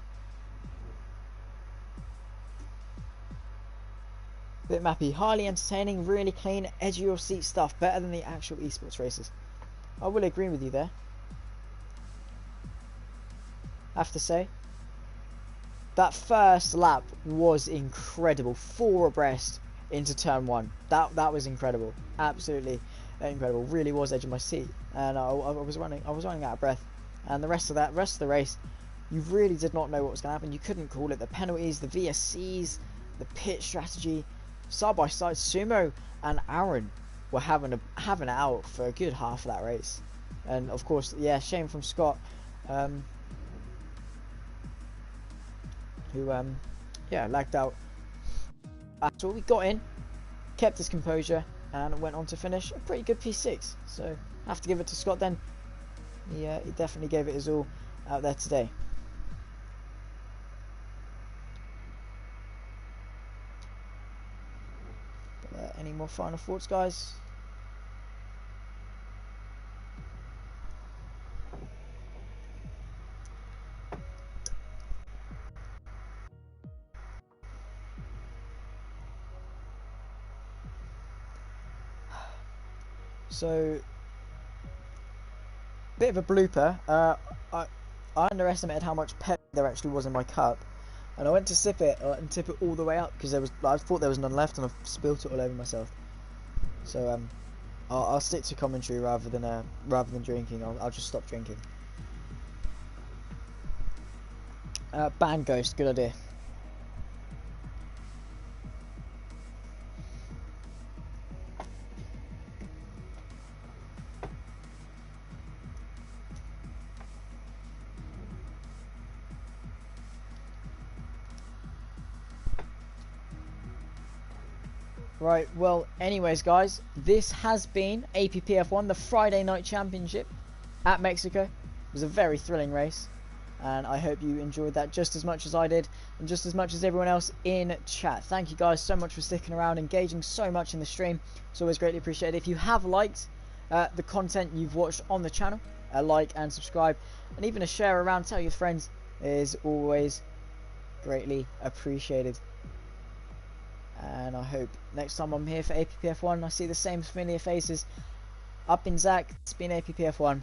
Bit mappy, highly entertaining, really clean, edge of your seat stuff, better than the actual esports races. I will agree with you there. I have to say, that first lap was incredible, 4 abreast into turn 1. That was incredible, absolutely incredible. Really was edge of my seat, and I was running out of breath. And the rest of the race, you really did not know what was going to happen. You couldn't call it. The penalties, the VSCs, the pit strategy. Side by side, Sumo and Aaron were having it out for a good half of that race, and of course, yeah, shame from Scott, who yeah, lagged out. So we got in, kept his composure, and went on to finish a pretty good P6. So have to give it to Scott then. He definitely gave it his all out there today. Any more final thoughts, guys? So, bit of a blooper. I underestimated how much pep there actually was in my cup, and I went to sip it and tip it all the way up because I thought there was none left, and I spilt it all over myself. So I'll stick to commentary rather than drinking. I'll just stop drinking. Ban Ghost, good idea. Right, well, anyways, guys, this has been APPF1, the Friday Night Championship at Mexico. It was a very thrilling race, and I hope you enjoyed that just as much as I did, and just as much as everyone else in chat. Thank you guys so much for sticking around, engaging so much in the stream. It's always greatly appreciated. If you have liked the content you've watched on the channel, a like and subscribe, and even a share around, tell your friends, is always greatly appreciated. And I hope next time I'm here for APPF1, I see the same familiar faces. I've been Zach, it's been APPF1.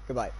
Goodbye.